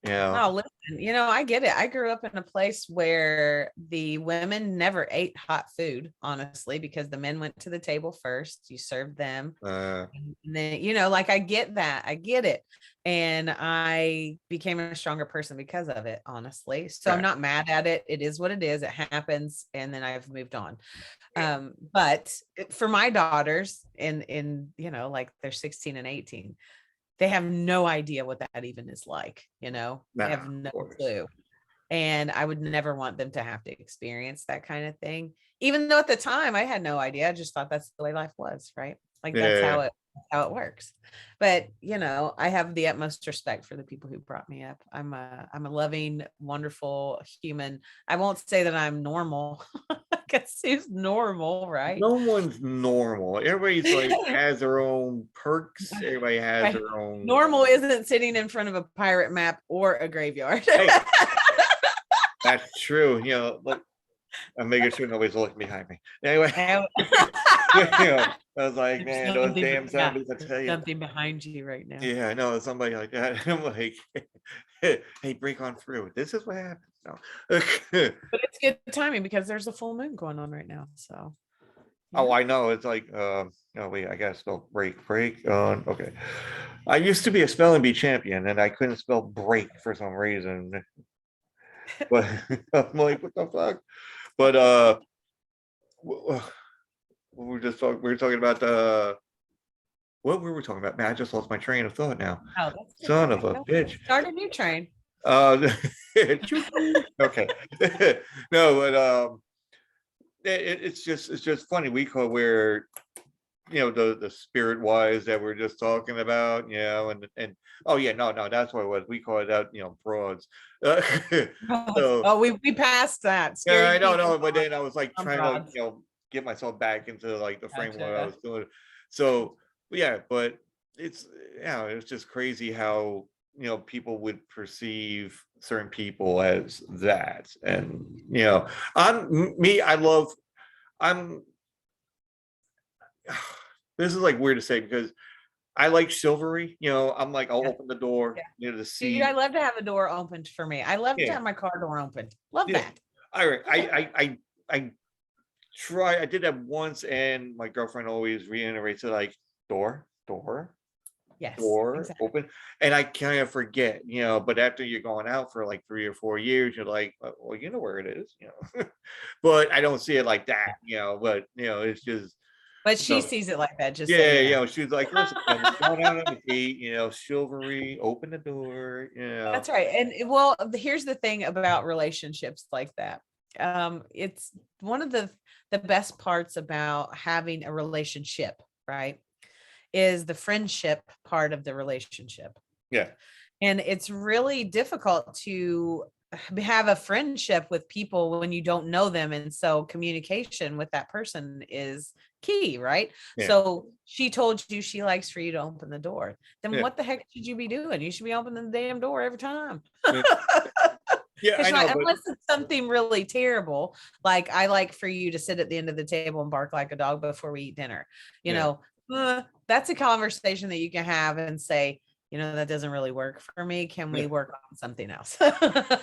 Oh, listen, I get it. I grew up in a place where the women never ate hot food, honestly, because the men went to the table first. You served them. And then, like I get that. I get it. And I became a stronger person because of it, honestly. So I'm not mad at it. It is what it is. It happens. And then I've moved on. But for my daughters like they're 16 and 18, they have no idea what that even is like, they have no clue. And I would never want them to have to experience that kind of thing. Even though at the time I had no idea. I just thought that's the way life was, right? Like that's how it works. But I have the utmost respect for the people who brought me up. I'm a loving, wonderful human. I won't say that I'm normal. Guess who's normal, right? No one's normal. Everybody's like has their own perks. Everybody has Right. their own. Normal isn't sitting in front of a pirate map or a graveyard. Hey, that's true. Look, I'm making sure nobody's looking behind me. Anyway, I was like, man, those damn zombies! I tell you, something behind you right now. Yeah, I know somebody like that. I'm like, hey, break on through. This is what happens. No. But it's good timing because there's a full moon going on right now. So. Oh, I know. It's like, oh wait, I gotta spell break on. Okay, I used to be a spelling bee champion, and I couldn't spell break for some reason. But I'm like, what the fuck? But we were talking about what we were talking about. Man, I just lost my train of thought now. Oh, son of a bitch. Start a new train. Okay. No, but it's just funny. We call where the spirit wise that we're just talking about, and oh yeah, no, that's what it was. We call it out, frauds. So we passed that. Yeah, I don't know, but then I was like trying to get myself back into like the frame of what I was doing. So yeah, but it's just crazy how people would perceive certain people as that, and I'm this is like weird to say because I like chivalry. I'm like, I'll open the door, to see. Dude, I love to have a door opened for me. I love to have my car door opened. Love that. I try. I did that once, and my girlfriend always reiterates it, like door, yes, door exactly. open, and I kind of forget, but after you're going out for like 3 or 4 years, you're like, well, you know where it is, but I don't see it like that, but it's just. But she sees it like that. Just she's like, listen, going out on the gate, chivalry, open the door, That's right. And here's the thing about relationships like that. It's one of the best parts about having a relationship, right, is the friendship part of the relationship. Yeah. And it's really difficult to have a friendship with people when you don't know them. And so communication with that person is key, right? Yeah. So she told you she likes for you to open the door. Then what the heck should you be doing? You should be opening the damn door every time. Yeah, I know, unless it's something really terrible, like I like for you to sit at the end of the table and bark like a dog before we eat dinner. That's a conversation that you can have and say, that doesn't really work for me. Can we work on something else? No,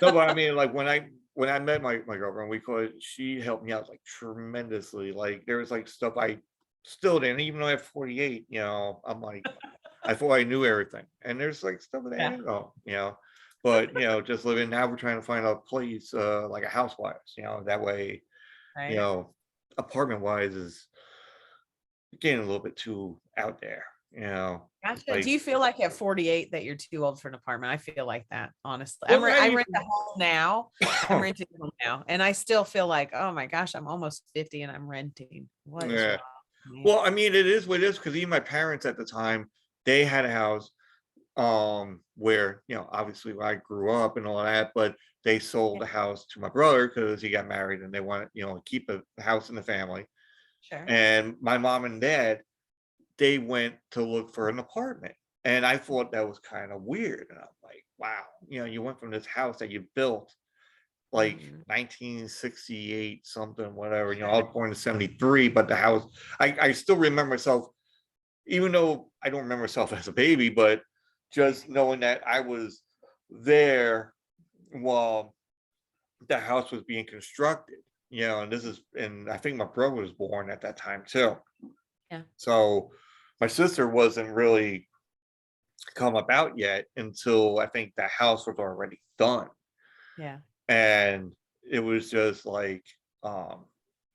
but I mean, like when I met my girlfriend, she helped me out like tremendously. Like there was like stuff I still didn't, even though I'm 48, I'm like, I thought I knew everything. And there's like stuff that I didn't know, but just living now, we're trying to find a place like a house-wise, that way, right. Apartment wise is getting a little bit too out there. Gotcha. Like, do you feel like at 48 that you're too old for an apartment? I feel like that, honestly. I rent a home now. I'm renting a home now, and I still feel like, oh my gosh, I'm almost 50 and I'm renting. What is wrong? Well, I mean, it is what it is, because even my parents at the time, they had a house where obviously where I grew up and all that, but they sold the house to my brother because he got married and they wanted keep the house in the family. Sure. And my mom and dad, they went to look for an apartment, and I thought that was kind of weird. And I'm like, wow, you went from this house that you built like 1968 something, whatever, I was born in 73, but the house, I still remember myself, even though I don't remember myself as a baby, but just knowing that I was there while the house was being constructed, and I think my brother was born at that time too. Yeah. So my sister wasn't really come about yet until I think the house was already done. Yeah. And it was just like,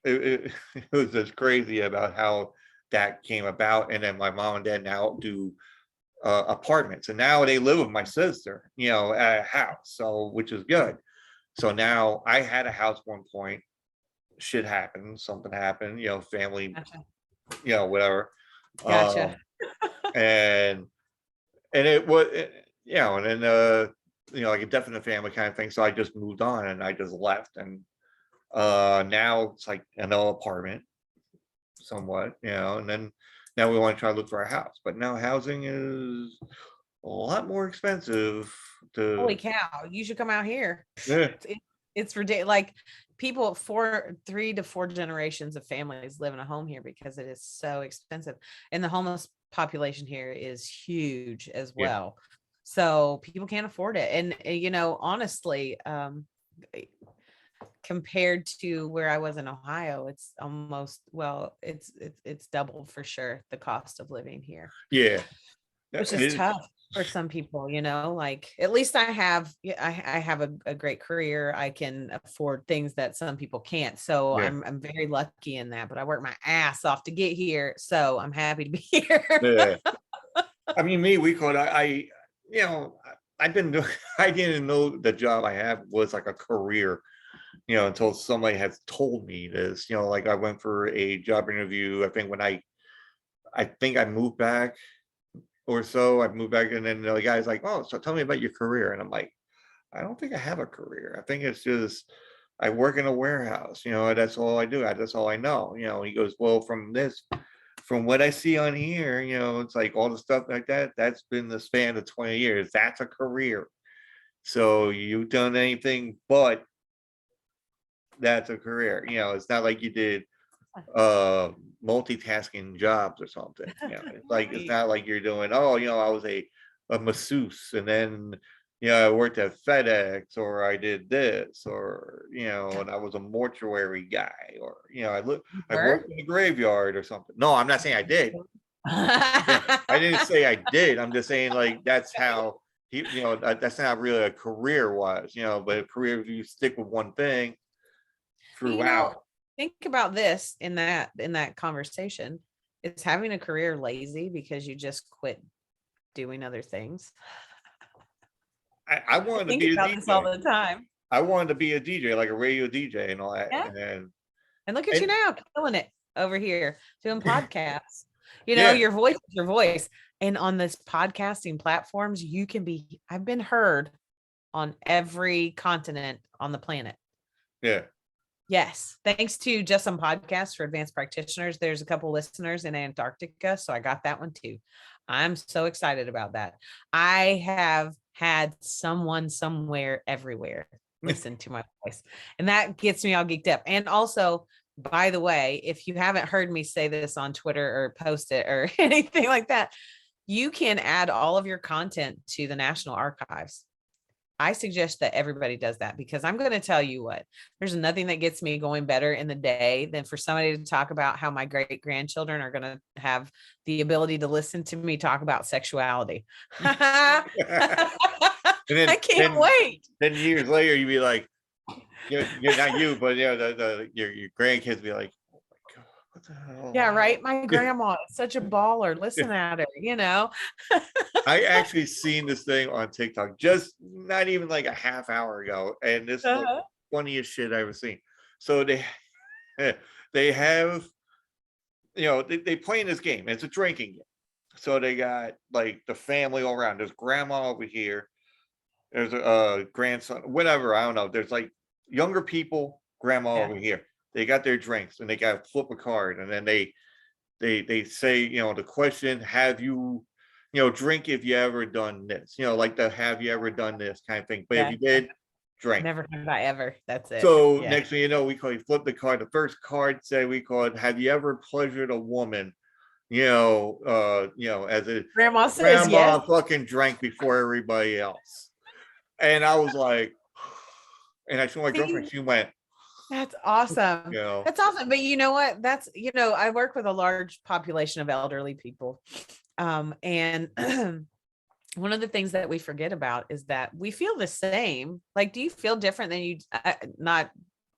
it was just crazy about how that came about. And then my mom and dad now do apartments, and now they live with my sister, at a house, so which is good. So now I had a house one point, shit happened, something happened, family, Gotcha. Whatever. Gotcha. And it was, and then like a definite family kind of thing. So I just moved on and I just left, and now it's like an apartment somewhat, and then now we want to try to look for a house, but now housing is a lot more expensive Holy to. cow! You should come out here. Yeah. It's ridiculous. Like people, 3 to 4 generations of families live in a home here because it is so expensive, and the homeless population here is huge as Yeah. well. So people can't afford it, and honestly, compared to where I was in Ohio, it's almost, well, it's doubled for sure, the cost of living here, Yeah. which And is tough for some people, like at least I have, I have a great career. I can afford things that some people can't. So yeah. I'm very lucky in that, but I work my ass off to get here. So I'm happy to be here. Yeah. I mean, we called, I've been doing, I didn't know the job I have was like a career, until somebody has told me this, like I went for a job interview. I think when I think I moved back or so, I moved back, and then the guy's like, "Oh, so tell me about your career." And I'm like, I don't think I have a career. I think it's just I work in a warehouse, and that's all I do. That's all I know. He goes, "Well, from what I see on here, it's like all the stuff like that, that's been the span of 20 years. That's a career. So you've done anything but that's a career. It's not like you did multitasking jobs or something. It's like it's not like you're doing, oh, I was a masseuse, and then I worked at FedEx, or I did this, or and I was a mortuary guy, or I worked in the graveyard or something. No, I'm not saying I did. Yeah, I didn't say I did. I'm just saying, like, that's how that's not really a career wise, but a career, if you stick with one thing throughout. Think about this in that conversation. Is having a career lazy because you just quit doing other things? I wanted to think be a about this all DJ. the time. I wanted to be a DJ, like a radio DJ and all that. Yeah. And look at you now, killing it over here doing podcasts. Yeah. Your voice is your voice. And on this podcasting platforms, I've been heard on every continent on the planet. Yeah. Yes. Thanks to Just Some Podcasts for Advanced Practitioners. There's a couple listeners in Antarctica, so I got that one too. I'm so excited about that. I have had someone somewhere everywhere listen to my voice, and that gets me all geeked up. And also, by the way, if you haven't heard me say this on Twitter or post it or anything like that, you can add all of your content to the National Archives. I suggest that everybody does that, because I'm going to tell you what, there's nothing that gets me going better in the day than for somebody to talk about how my great grandchildren are going to have the ability to listen to me talk about sexuality. I can't wait. Then years later, you'd be like, you're not you, but your grandkids be like, oh my God, what the hell? Yeah, right. My grandma is such a baller. Listen at her, I actually seen this thing on TikTok just not even like a half hour ago, and this is like the funniest shit I've ever seen. So they have, they play in this game. It's a drinking game. So they got like the family all around. There's grandma over here. There's a grandson, whatever. I don't know. There's like younger people, grandma over here. They got their drinks, and they got to flip a card, and then they say, the question, have you, drink if you ever done this, like the have you ever done this kind of thing. But if you did, drink. Never have I ever. That's it. So next thing you know, flip the card. The first card say we call it, have you ever pleasured a woman? As a grandma says, yes. fucking drank before everybody else. And I was like, and I told my girlfriend, See, she went, that's awesome. you know, That's awesome. But you know what? That's, I work with a large population of elderly people. And one of the things that we forget about is that we feel the same. Like, do you feel different than you, not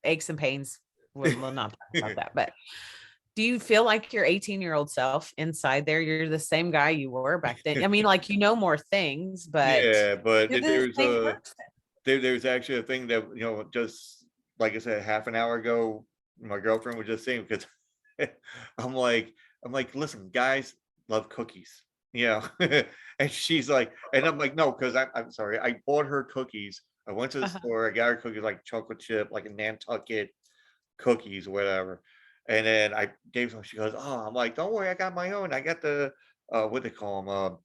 aches and pains? We'll not talk about that, but do you feel like your 18-year-old self inside there? You're the same guy you were back then. I mean, like, more things, but yeah, but you're the same person. there's actually a thing that, just like I said, half an hour ago, my girlfriend was just saying, because I'm like, listen, guys love cookies, and she's like, and I'm like, no, because I'm sorry, I bought her cookies. I went to the Uh-huh. store, I got her cookies, like chocolate chip, like a Nantucket cookies, whatever. And then I gave them, she goes, oh, I'm like, don't worry, I got my own. I got the what they call them,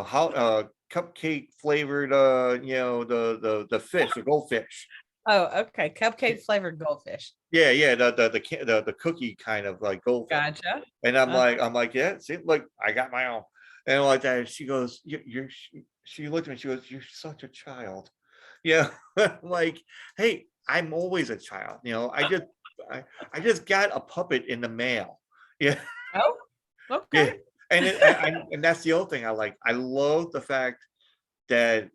how cupcake flavored, the fish, the goldfish. Oh, okay. Cupcake flavored goldfish. Yeah, yeah, the cookie kind of like goldfish. Gotcha. And Uh, I'm like, yeah, see, look, I got my own. And like that, and she goes, she looked at me, she goes, you're such a child. Yeah. I'm like, hey, I'm always a child. I just got a puppet in the mail. Yeah. oh, Yeah. okay. And that's the other thing I like. I love the fact that,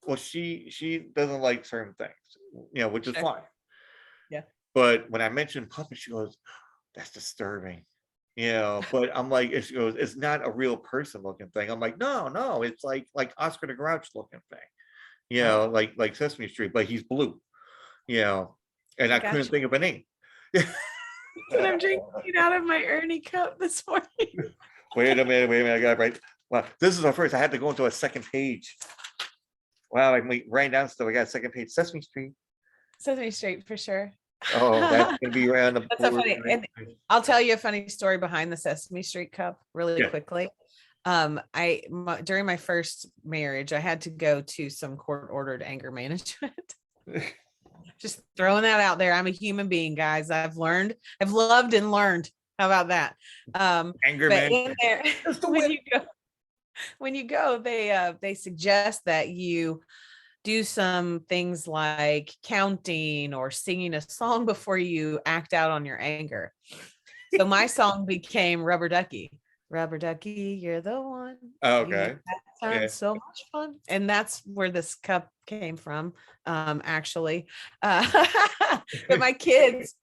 well, she doesn't like certain things, which is Sure. fine. Yeah. But when I mentioned puppet, she goes, that's disturbing. But I'm like, she goes, it's not a real person looking thing. I'm like, no, it's like Oscar the Grouch looking thing. Oh, Like Sesame Street, but he's blue. And I I got couldn't you. think of a name. And I'm drinking it out of my Ernie cup this morning. Wait a minute, I got it right. Wow, this is our first. I had to go into a second page. Wow, I'm like writing down stuff. I got a second page. Sesame Street. Sesame Street for sure. Oh, that's gonna be right on the That's so board. funny. And I'll tell you a funny story behind the Sesame Street cup really Yeah. quickly. During my first marriage, I had to go to some court ordered anger management. Just throwing that out there. I'm a human being, guys. I've loved and learned. How about that? Anger But in management. there, That's the when win. you go, they suggest that you do some things like counting or singing a song before you act out on your anger. So my song became Rubber Ducky. Rubber Ducky, you're the one. You make Okay. that sound Yeah. so much fun. And that's where this cup came from, actually. But my kids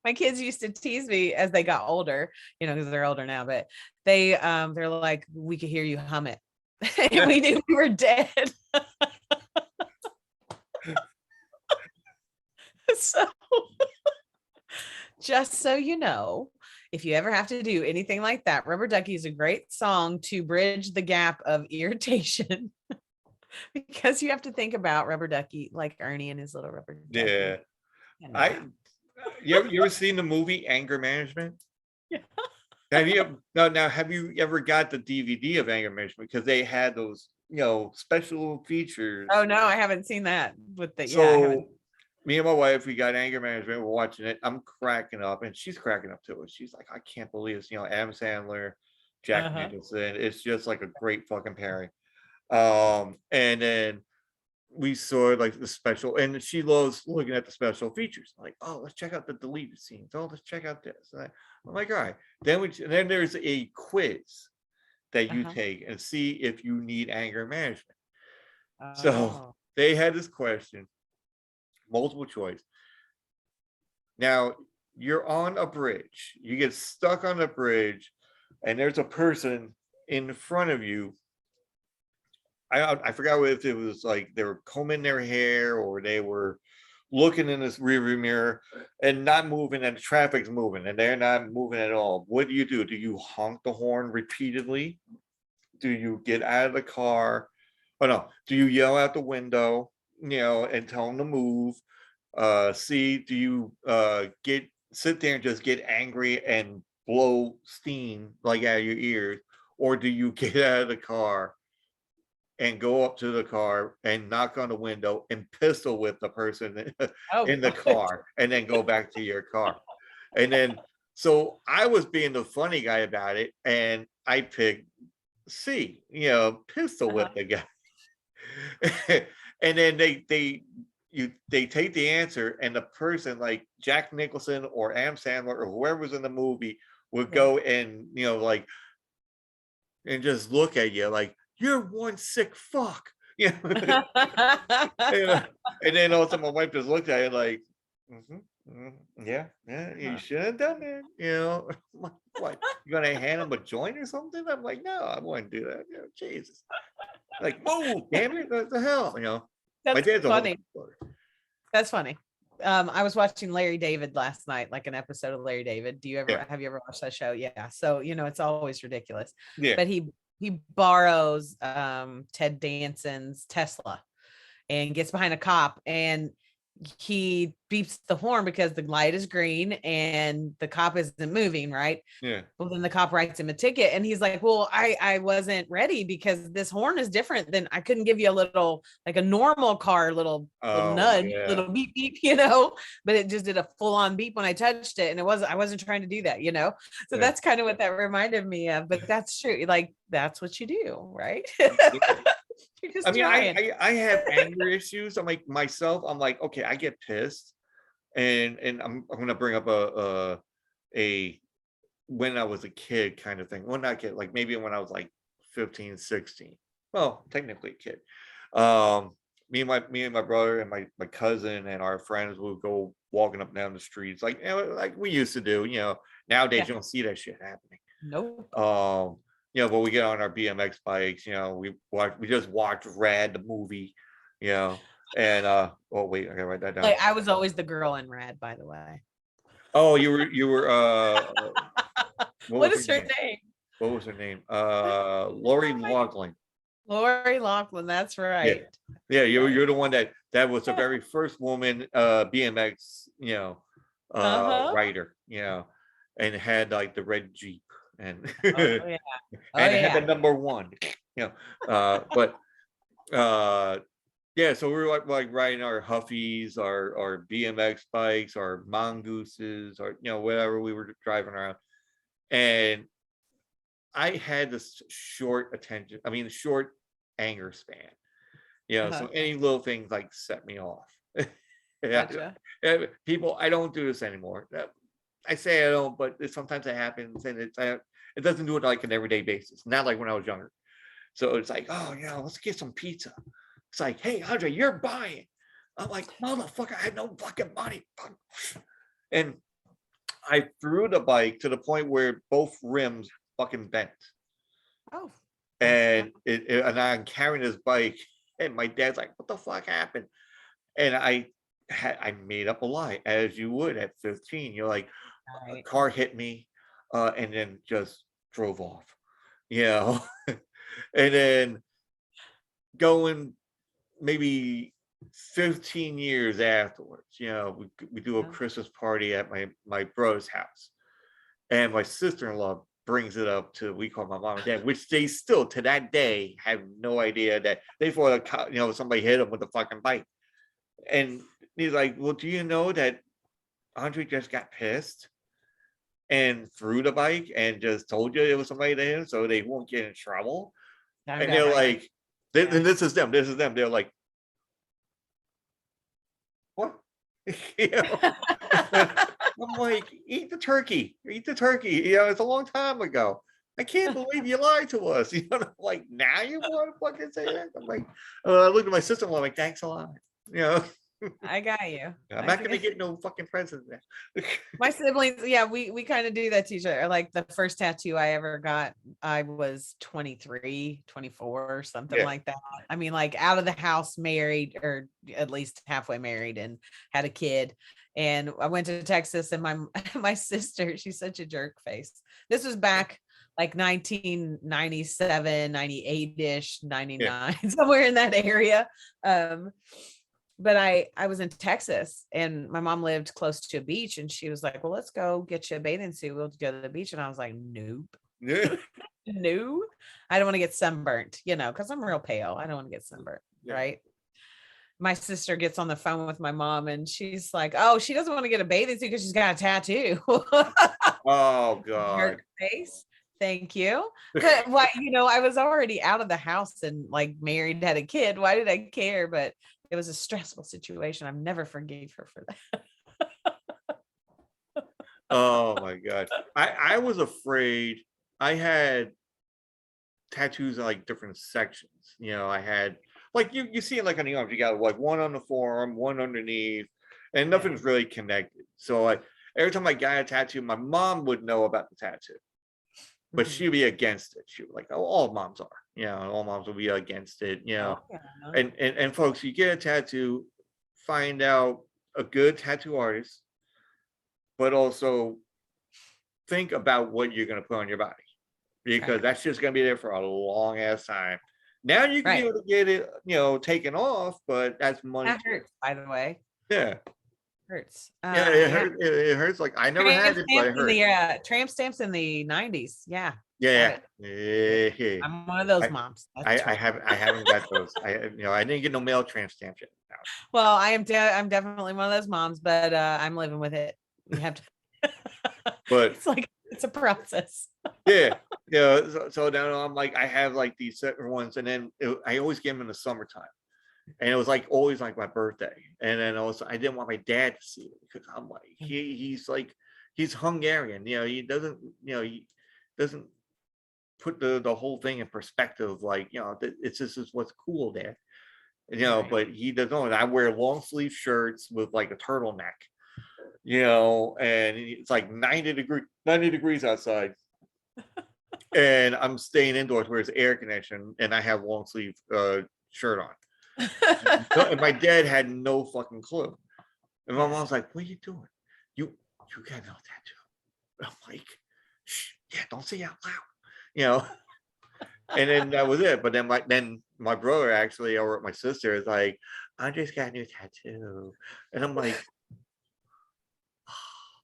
used to tease me as they got older, because they're older now, but they're like, we could hear you hum it. And we knew we were dead. So just so you know, if you ever have to do anything like that, Rubber Ducky is a great song to bridge the gap of irritation because you have to think about Rubber Ducky like Ernie and his little rubber Yeah. ducky. And You ever seen the movie Anger Management? yeah. Have you ever got the DVD of Anger Management? Because they had those, special features. Oh no, I haven't seen that with the I haven't. So me and my wife, we got Anger Management. We're watching it. I'm cracking up, and she's cracking up too. She's like, I can't believe it's Adam Sandler, Jack Uh-huh. Nicholson. It's just like a great fucking pairing. And then we saw like the special, and she loves looking at the special features. Like, oh, let's check out the deleted scenes. Oh, let's check out this. I'm like, all right. Then there's a quiz that you Uh-huh. take and see if you need anger management. So Oh. they had this question, multiple choice. Now you're on a bridge. You get stuck on a bridge, and there's a person in front of you. I forgot if it was like they were combing their hair or they were looking in this rearview mirror and not moving, and the traffic's moving and they're not moving at all. What do? Do you honk the horn repeatedly? Do you get out of the car? Oh no, do you yell out the window, and tell them to move? Do you sit there and just get angry and blow steam like out of your ears? Or do you get out of the car and go up to the car and knock on the window and pistol whip the person Oh in the God. car and then go back to your car? And then, so I was being the funny guy about it, and I picked C, pistol Uh-huh. whip the guy. and then they take the answer, and the person like Jack Nicholson or Adam Sandler or whoever's in the movie would go and like and just look at you like you're one sick fuck. Yeah. And then all of a sudden my wife just looked at it like, yeah, you should have done it. What, you gonna hand him a joint or something? I'm like, no, I wouldn't do that. Jesus. Like, whoa, damn it, what the hell? My That's dad's a funny. whole That's funny. I was watching Larry David last night, like an episode of Larry David. Have you ever watched that show? Yeah. So, it's always ridiculous. Yeah. But he borrows Ted Danson's Tesla and gets behind a cop, and he beeps the horn because the light is green and the cop isn't moving, right? Yeah. Well, then the cop writes him a ticket, and he's like, well, I wasn't ready because this horn is different than, I couldn't give you a little, like a normal car, little nudge, little beep beep, but it just did a full on beep when I touched it. And I wasn't trying to do that, so that's kind of what that reminded me of. But that's true. Like, that's what you do, right? I mean, I have anger issues. I'm like myself. I'm like, okay, I get pissed, and I'm gonna bring up a when I was a kid kind of thing. Well, not kid, like maybe when I was like 15, 16. Well, technically a kid. Me and my brother and my cousin and our friends would go walking up and down the streets like we used to do. Nowadays you don't see that shit happening. Nope. But we get on our BMX bikes, we just watched Rad the movie, and oh wait, I gotta write that down. Like, I was always the girl in Rad, by the way. Oh, you were what is her name? What was her name? Lori Loughlin. Lori Loughlin, that's right. Yeah, you're the one that was the very first woman BMX, rider, and had like the red Jeep. And and it had the number 1, but so we were like riding our Huffies, our BMX bikes, our mongooses, or whatever we were driving around, and I had this short anger span, so any little things like set me off. Gotcha. People, I don't do this anymore. I say I don't, but sometimes it happens, and it doesn't do it like an everyday basis. Not like when I was younger. So it's like, oh let's get some pizza. It's like, hey, Andre, you're buying. I'm like, motherfucker, I had no fucking money. And I threw the bike to the point where both rims fucking bent. Oh. And and I'm carrying this bike, and my dad's like, what the fuck happened? And I made up a lie, as you would at 15. You're like, a car hit me, and then just drove off. And then going maybe 15 years afterwards, we do a Christmas party at my brother's house, and my sister-in-law brings it up to, we call my mom and dad, which they still to that day have no idea that they thought somebody hit them with a fucking bike. And he's like, well, do you know that Andre just got pissed and threw the bike and just told you it was somebody to him so they won't get in trouble? And they're like, and this is them. They're like, what? I'm like, eat the turkey. It's a long time ago. I can't believe you lied to us. Like, now you want to fucking say that? I'm like, I looked at my sister-in-law like, thanks a lot. I got you. I'm not gonna get no fucking presents. My siblings, we kind of do that to each other. Like, the first tattoo I ever got, I was 23, 24, something like that. I mean, like, out of the house, married, or at least halfway married, and had a kid. And I went to Texas, and my sister, she's such a jerk face. This was back like 1997, 98-ish, 99, somewhere in that area. But I was in Texas, and my mom lived close to a beach, and she was like, well, let's go get you a bathing suit. We'll go to the beach. And I was like, nope. No, I don't want to get sunburnt, because I'm real pale. I don't want to get sunburnt. Right. My sister gets on the phone with my mom, and she's like, oh, she doesn't want to get a bathing suit because she's got a tattoo. Oh, God. Face. Thank you. But why, I was already out of the house and like married, had a kid. Why did I care? But it was a stressful situation. I've never forgave her for that. Oh my God. I was afraid. I had tattoos in like different sections. I had like you see it like on the arms, you got like one on the forearm, one underneath, and nothing's really connected. So like every time I got a tattoo, my mom would know about the tattoo, but she'd be against it. She was like, oh, all moms are, all moms will be against it, Oh, yeah. and folks, you get a tattoo, find out a good tattoo artist, but also think about what you're going to put on your body, because that's just going to be there for a long ass time. Now you can be able to get it, taken off, but that's money. That hurts, by the way. Yeah. Hurts. Yeah, it hurts. Like I never had it, but it hurt. Tramp stamps in the 90s. Yeah. Yeah. I'm one of those moms. I haven't got those. I didn't get no mail tramp stamps yet. No. Well, I'm definitely one of those moms, but I'm living with it. You have to. But it's like it's a process. Yeah. So now I'm like, I have like these certain ones, and then I always get them in the summertime, and it was like always like my birthday, and then also I didn't want my dad to see it because I'm like he's Hungarian, he doesn't put the whole thing in perspective, like it's just is what's cool there, but he doesn't know. And I wear long sleeve shirts with like a turtleneck, and it's like 90 degrees outside. And I'm staying indoors where it's air conditioned, and I have long sleeve shirt on. And my dad had no fucking clue. And my mom's like, "What are you doing? You got no tattoo." I'm like, "Shh, yeah, don't say it out loud," And then that was it. But then my brother actually, or my sister, is like, "I just got a new tattoo," and I'm like,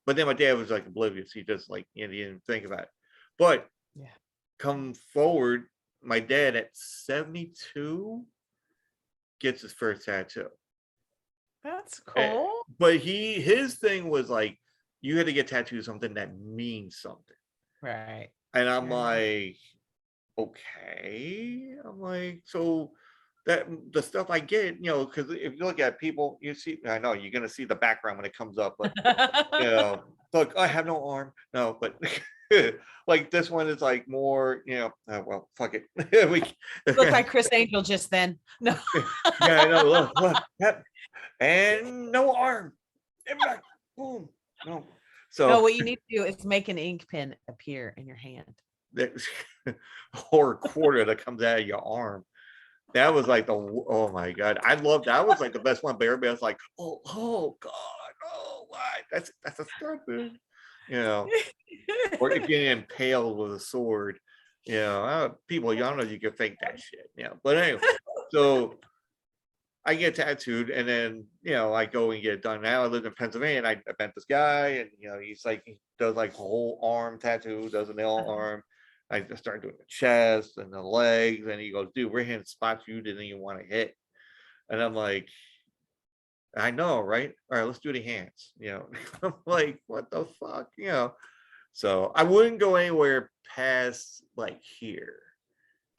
but then my dad was like oblivious. He just like he didn't think about it. But come forward, my dad at 72 gets his first tattoo. That's cool. But his thing was like, you had to get tattooed something that means something. Right. And I'm like, okay. I'm like, so that the stuff I get, because if you look at people, you see, I know you're gonna see the background when it comes up, but look, I have no arm. No, but like this one is like more, well, fuck it. We look like Chris Angel just then. No. Yeah, I know. Look, yep. And no arm. Boom. No. So no, what you need to do is make an ink pen appear in your hand. Or a quarter that comes out of your arm. That was like oh my God. I love that was like the best one. But everybody was like, oh God, oh why? That's a start, dude. Or if you're impaled with a sword, people, y'all know you can fake that shit. But anyway, so I get tattooed, and then I go and get it done. Now I live in Pennsylvania, and I met this guy, and he's like, he does like whole arm tattoo, does an L arm. I just started doing the chest and the legs, and he goes, "Dude, we're hitting spots you didn't even want to hit." And I'm like, I know, right? All right, let's do the hands. I'm like, what the fuck? So I wouldn't go anywhere past like here.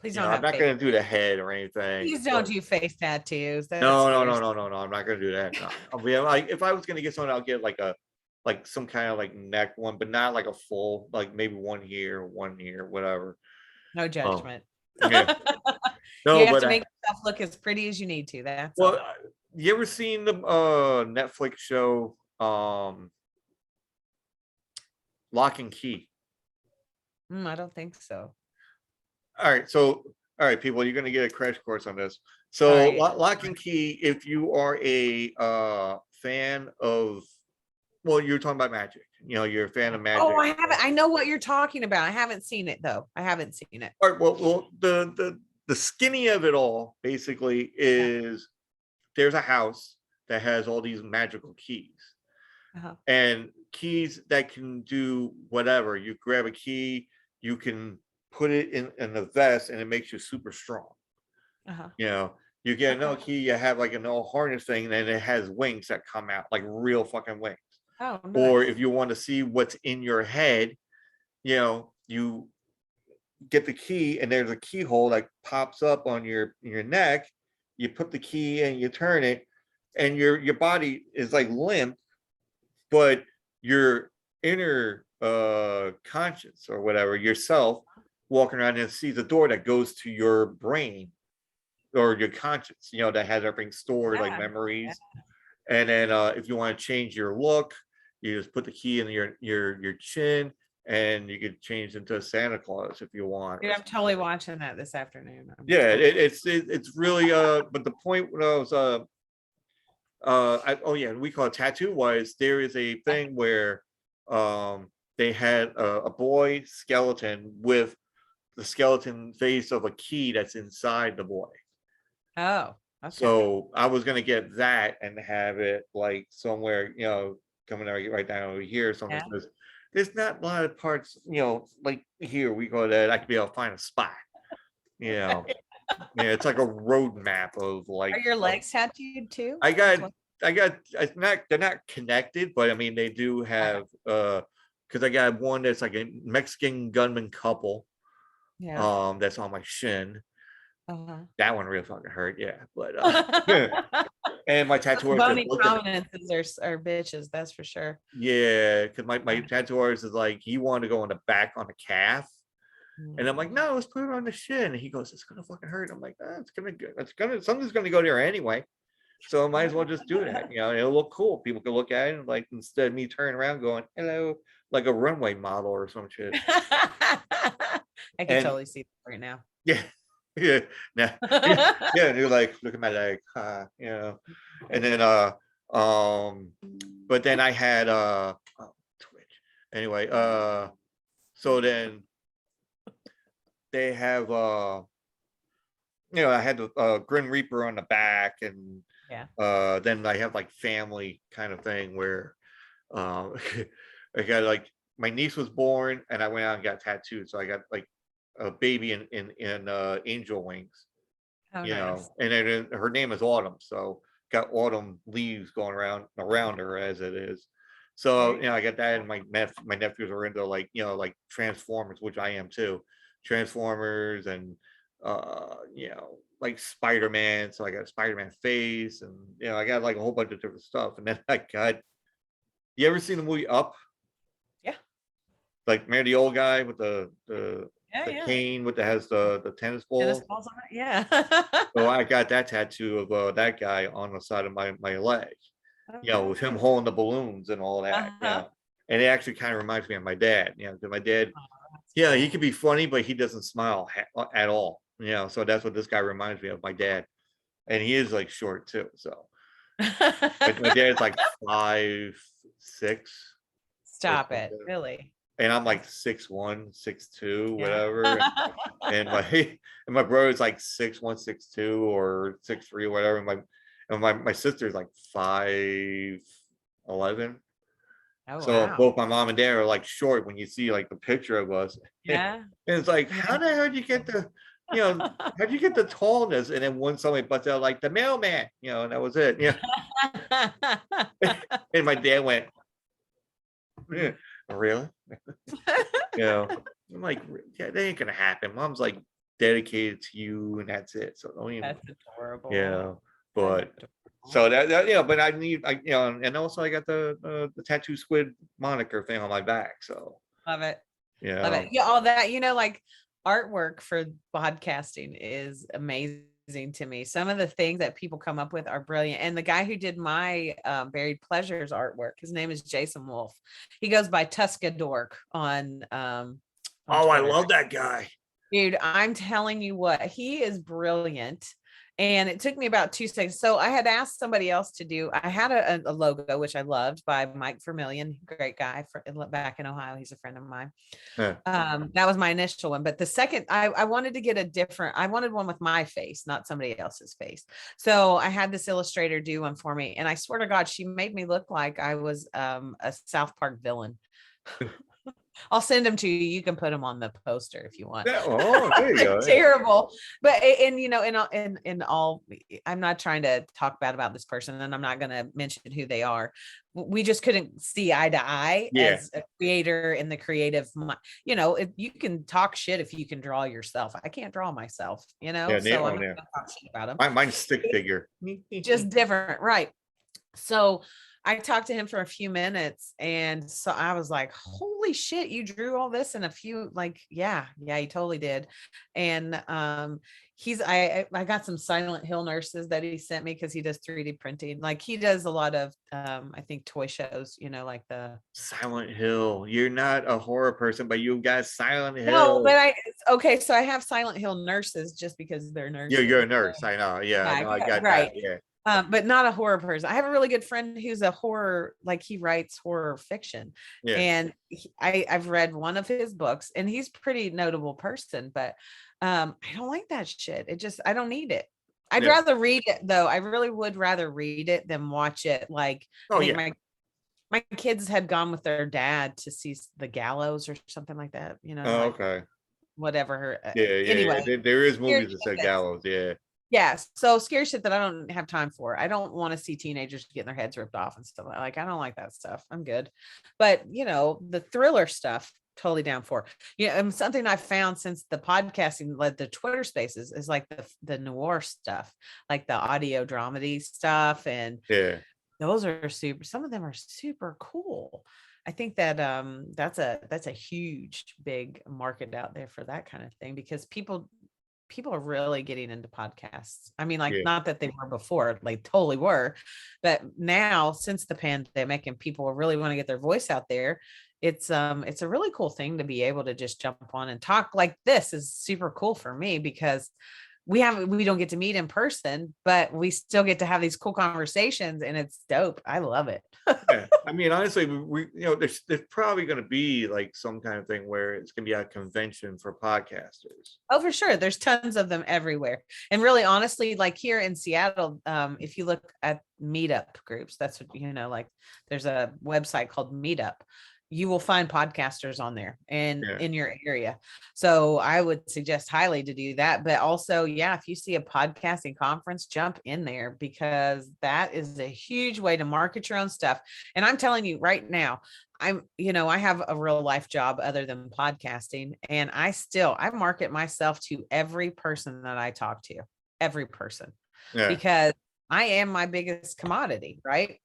Please don't. I'm not going to do the head or anything. Please don't do face tattoos. No. I'm not going to do that. No. I'll be like, if I was going to get something, I'll get like some kind of like neck one, but not like a full, like maybe 1 year, whatever. No judgment. Yeah. No, you have to make yourself look as pretty as you need to. That's all. You ever seen the Netflix show Lock and Key? I don't think so. All right, people, you're going to get a crash course on this. So Lock and Key, if you are a fan of, well, you're talking about magic, you're a fan of magic. Oh, I haven't. I know what you're talking about. I haven't seen it though. I haven't seen it. All right, well, the skinny of it all basically is there's a house that has all these magical keys. And keys that can do whatever. You grab a key, you can put it in the vest, and it makes you super strong. You get another key, you have like an old harness thing, and it has wings that come out, like real fucking wings. Oh, nice. Or if you want to see what's in your head, you get the key, and there's a keyhole that pops up on your neck. You put the key in, you turn it, and your body is like limp, but your inner conscience or whatever, yourself, walking around and sees a door that goes to your brain or your conscience, that has everything stored, like Yeah. memories. And then if you want to change your look, you just put the key in your chin, and you could change into Santa Claus if you want. Dude, I'm totally watching that this afternoon. Yeah, it's really but the point when I was oh yeah, we call it tattoo wise, there is a thing where they had a boy skeleton with the skeleton face of a key that's inside the boy. Oh, okay. So I was gonna get that and have it like somewhere, coming right down over here. Something Yeah. because there's not a lot of parts, like here we go that I could be able to find a spot. Yeah, it's like a road map of like. Are your legs tattooed too? I got, it's not, they're not connected, but I mean they do have because I got one that's like a Mexican gunman couple. Yeah. That's on my shin. Uh-huh. That one really fucking hurt, yeah. But and my tattoo artist Bony prominences are bitches, that's for sure. yeah, because my tattoo artist is like, he wanted to go on the back on the calf. And I'm like, no, let's put it on the shin. And he goes, it's gonna fucking hurt. I'm like, something's gonna go there anyway. So I might as well just do that. It'll look cool. People can look at it, and like, instead of me turning around going, hello, like a runway model or some shit. I can totally see that right now. Yeah. Yeah. Nah. Yeah. And you're like, look at my leg, and then but then I had Twitch. Anyway, so then they have I had the Grim Reaper on the back, and then I have like family kind of thing where I got like, my niece was born and I went out and got tattooed, so I got like a baby in angel wings. Nice. And then her name is Autumn, so got autumn leaves going around her as it is. So I got that, and my nephews are into like like Transformers, which I am too. Transformers and like Spider-Man, so I got a Spider-Man face, and I got like a whole bunch of different stuff. And then I got, you ever seen the movie Up? Yeah. Like, remember the old guy with the cane with has the tennis ball? Tennis balls on it? Yeah. So I got that tattoo of that guy on the side of my leg. With him holding the balloons and all that. And it actually kind of reminds me of my dad, because my dad, he could be funny, but he doesn't smile at all. So that's what this guy reminds me of, my dad. And he is like short too. So my dad's like 5'6". Stop it, really. And I'm like 6'1", 6'2", whatever. And my brother's like 6'1", 6'2", or 6'3", whatever. And my sister's like 5'11". Oh, so wow. both my mom and dad are like short when you see like the picture of us. Yeah. And it's like, how the hell did you get the, how'd you get the tallness? And then when somebody butts out like the mailman, and that was it. And my dad went, really? I'm like, that ain't gonna happen. Mom's like dedicated to you, and that's it. So don't even. That's adorable. Yeah, but so that but I need, and also I got the tattoo squid moniker thing on my back. So love it. Yeah, love it. Yeah, all that, like artwork for podcasting is amazing to me. Some of the things that people come up with are brilliant. And the guy who did my Buried Pleasures artwork, his name is Jason Wolf. He goes by Tuskadork on oh, I love that guy. Dude, I'm telling you what, he is brilliant. And it took me about 2 seconds. So I had asked somebody else to do, I had a logo, which I loved, by Mike Vermillion, great guy back in Ohio. He's a friend of mine. That was my initial one. But the second, I wanted to get I wanted one with my face, not somebody else's face. So I had this illustrator do one for me. And I swear to God, she made me look like I was a South Park villain. I'll send them to you. You can put them on the poster if you want. Oh, there you go. Terrible. But and you know, in all, I'm not trying to talk bad about this person, and I'm not going to mention who they are. We just couldn't see eye to eye as a creator in the creative. You know, you can talk shit if you can draw yourself. I can't draw myself. You know, Yeah, so I'm not going to talk shit about them. Mine's stick figure. Just different, right? So I talked to him for a few minutes, and so I was like, holy shit, you drew all this in a few, like, yeah, he totally did. And I got some Silent Hill nurses that he sent me because he does 3D printing. Like he does a lot of I think toy shows, you know, like the Silent Hill. You're not a horror person, but you got Silent Hill. No, but okay, so I have Silent Hill nurses just because they're nurses. You're a nurse, I know. Yeah, no, I got right. that. Yeah. But not a horror person. I have a really good friend who's a horror, like he writes horror fiction. Yeah. And I've read one of his books, and he's a pretty notable person, but I don't like that shit. I don't need it. I'd rather read it though. I really would rather read it than watch it. Like I think my kids had gone with their dad to see The Gallows or something like that, you know. Oh, like, okay. Whatever. Anyway, there is movies that say Gallows. Yeah. Yes. So scary shit that I don't have time for. I don't want to see teenagers getting their heads ripped off and stuff. Like I don't like that stuff. I'm good. But you know, the thriller stuff, totally down for. Yeah. And something I've found since the podcasting led the Twitter spaces is like the noir stuff, like the audio dramedy stuff. And those are some of them are super cool. I think that that's a huge big market out there for that kind of thing, because people are really getting into podcasts. I mean, like not that they were before, like totally were, but now since the pandemic and people really want to get their voice out there, it's a really cool thing to be able to just jump on and talk. Like this is super cool for me because we don't get to meet in person, but we still get to have these cool conversations, and it's dope. I love it. Yeah. I mean, honestly, we there's probably going to be like some kind of thing where it's going to be a convention for podcasters. Oh, for sure. There's tons of them everywhere. And really, honestly, like here in Seattle, if you look at meetup groups, that's what, you know, like there's a website called Meetup. You will find podcasters on there and in your area. So I would suggest highly to do that. But also, if you see a podcasting conference, jump in there, because that is a huge way to market your own stuff. And I'm telling you right now, I have a real life job other than podcasting. And I market myself to every person that I talk to, every person, because I am my biggest commodity, right?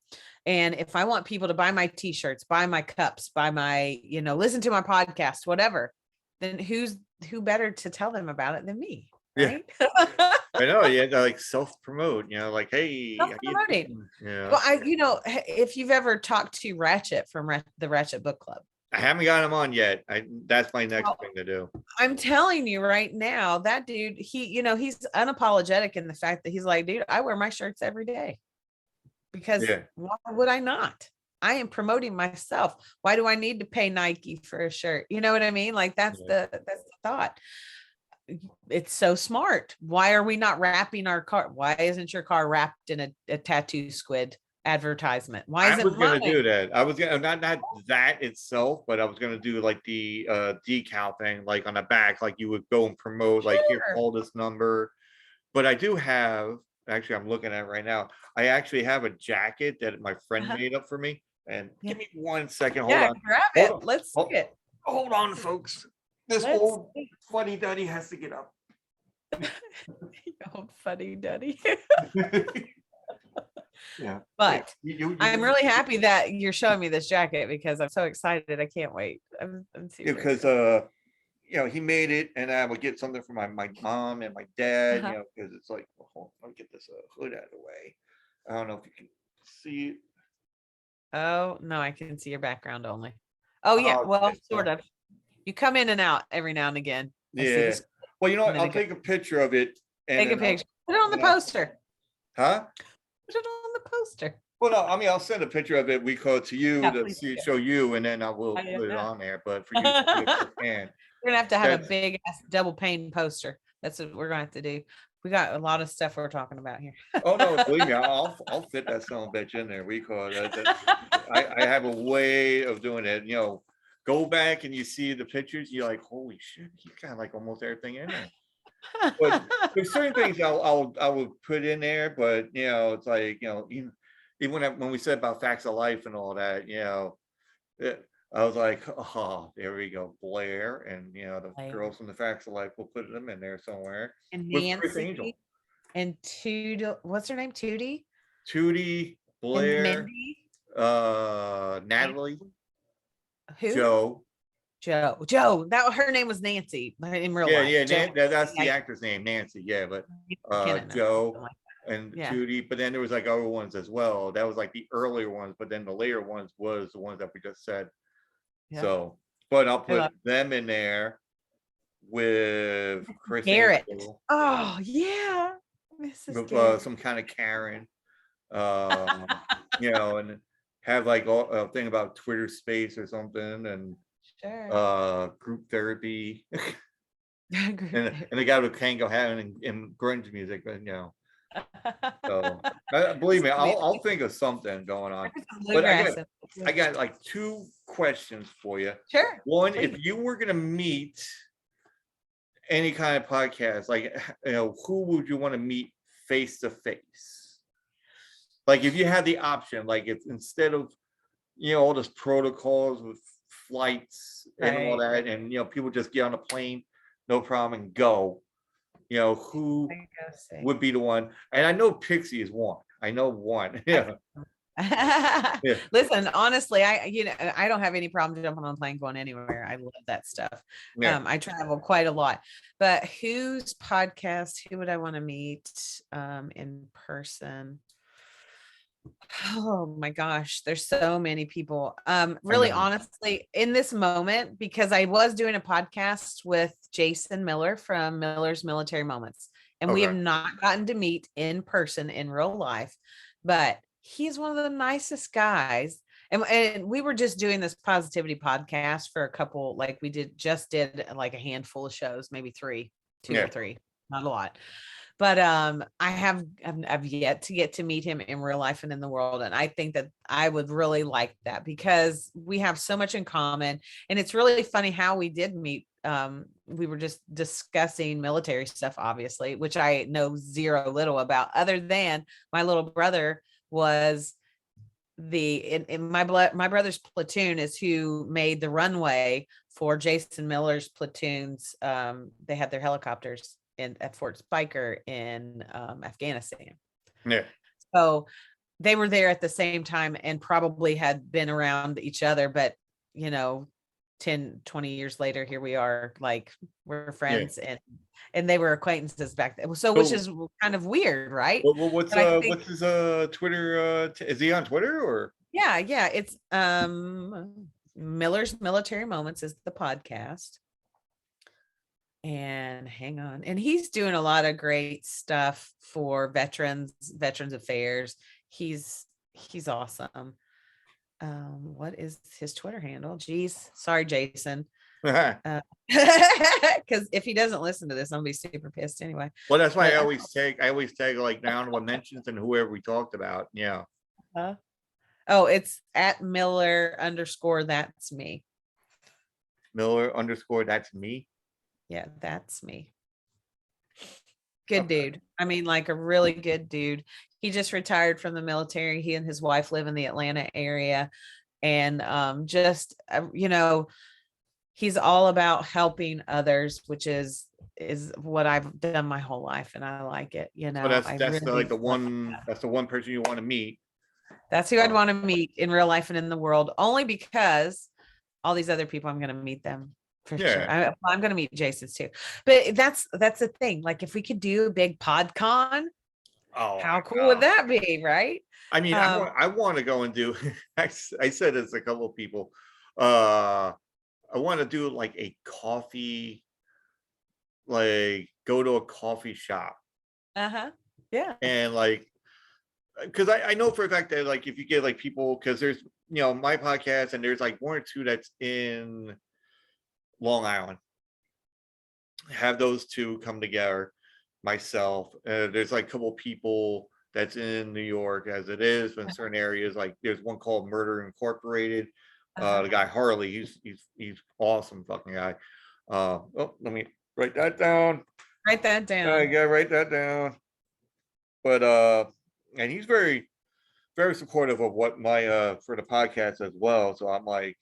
And if I want people to buy my t-shirts, buy my cups, buy my, listen to my podcast, whatever, then who better to tell them about it than me? Right. I know. Like self-promote, like, hey, self-promoting. Well, if you've ever talked to Ratchet from the Ratchet Book Club. I haven't got him on yet. That's my next thing to do. I'm telling you right now, that dude, he's unapologetic in the fact that he's like, dude, I wear my shirts every day. Because why would I not? I am promoting myself. Why do I need to pay Nike for a shirt? You know what I mean? Like that's the thought. It's so smart. Why are we not wrapping our car? Why isn't your car wrapped in a tattoo squid advertisement? Why isn't I was going to do that. I was going to not that itself, but I was going to do like the decal thing, like on the back, like you would go and promote, like here, call this number. But I do have. Actually, I'm looking at it right now. I actually have a jacket that my friend made up for me. And give me 1 second. Hold on. Grab it. Let's see it. Hold on, folks. This old fuddy duddy has to get up. Old fuddy duddy. Yeah. But I'm really happy that you're showing me this jacket, because I'm so excited. I can't wait. I'm super because he made it, and I would get something for my mom and my dad, because it's like, hold on, let me get this hood out of the way. I don't know if you can see it. Oh, no, I can see your background only. Oh, yeah. Well, sort of. You come in and out every now and again. Yeah. Well, you know what? I'll take a picture of it. And take a picture. Put it on the poster. Huh? Put it on the poster. Well, no, I mean, I'll send a picture of it. We call it to you to show you, and then I will put it on there. But for you, we're gonna have to have a big ass double pane poster. That's what we're gonna have to do. We got a lot of stuff we're talking about here. Oh no, believe me, I'll fit that son of a bitch in there. We call it. I have a way of doing it. go back and you see the pictures, you're like, holy shit, he's got like almost everything in there. But there's certain things I would put in there, but it's like even when we said about facts of life and all that, I was like, oh, there we go, Blair, and the Blair. girls from the facts of life. We'll put them in there somewhere. And With Chris Angel. Nancy and Tootie. What's her name? Tootie. Tootie, Blair, and Mindy. Natalie, Who? Joe. That her name was Nancy in real life. That's the actor's name, Nancy. Yeah, but Joe and Tootie. But then there was like other ones as well. That was like the earlier ones, but then the later ones was the ones that we just said. Yeah. So, but I'll put them in there with Chris Garrett. Angel, oh yeah, with some kind of Karen, and have like a thing about Twitter Space or something, and group therapy, and the guy with Kango having in grunge music, but so believe me, I'll think of something going on. But I got like 2 questions for you. Sure. One, please. If you were gonna meet any kind of podcast, like who would you want to meet face to face? Like if you had the option, like if instead of all this protocols with flights and all that, and people just get on a plane, no problem, and go. Who would be the one? And I know Pixie is one. I know one. Yeah. Listen, honestly, I don't have any problem jumping on a plane going anywhere. I love that stuff. Yeah. I travel quite a lot. But whose podcast? Who would I want to meet in person? Oh my gosh, there's so many people. Really, honestly, in this moment, because I was doing a podcast with Jason Miller from Miller's Military Moments, and we have not gotten to meet in person in real life, but he's one of the nicest guys. And we were just doing this positivity podcast for a couple, like we did like a handful of shows, maybe 2 or 3, not a lot. But I've yet to get to meet him in real life and in the world. And I think that I would really like that because we have so much in common. And it's really funny how we did meet. We were just discussing military stuff, obviously, which I know little about, other than my little brother was in my brother's platoon is who made the runway for Jason Miller's platoons. They had their helicopters at Fort Spiker in Afghanistan. Yeah. So they were there at the same time and probably had been around each other, but 10, 20 years later, here we are, like we're friends, and they were acquaintances back then. So which is kind of weird, right? What's his Twitter? Is he on Twitter or? Yeah. It's Miller's Military Moments is the podcast. And hang on. And he's doing a lot of great stuff for veterans affairs. He's awesome. What is his Twitter handle? Geez, sorry, Jason. Because if he doesn't listen to this, I'm gonna be super pissed anyway. Well, that's why I always tag like down what mentions and whoever we talked about. Yeah. Oh, it's at Miller _ that's me. Miller _ that's me. Yeah, that's me. Good dude. I mean, like a really good dude. He just retired from the military. He and his wife live in the Atlanta area. And he's all about helping others, which is what I've done my whole life. And I like it. So that's the one person you want to meet. That's who I'd want to meet in real life and in the world, only because all these other people, I'm going to meet them. For sure. I'm going to meet Jason's too. But that's the thing. Like if we could do a big PodCon, how cool would that be, right? I mean, I want to go and do, I said this to a couple of people. I want to do like a coffee, like go to a coffee shop. Yeah. And like, because I know for a fact that like if you get like people, because there's my podcast and there's like 1 or 2 that's in Long Island, have those 2 come together. Myself, there's like a couple people that's in New York as it is, but in certain areas, like there's one called Murder Incorporated, The guy Harley, he's awesome fucking guy. Oh, let me write that down. Write that I down. gotta write that down. But and he's very very supportive of what my for the podcast as well. So I'm like,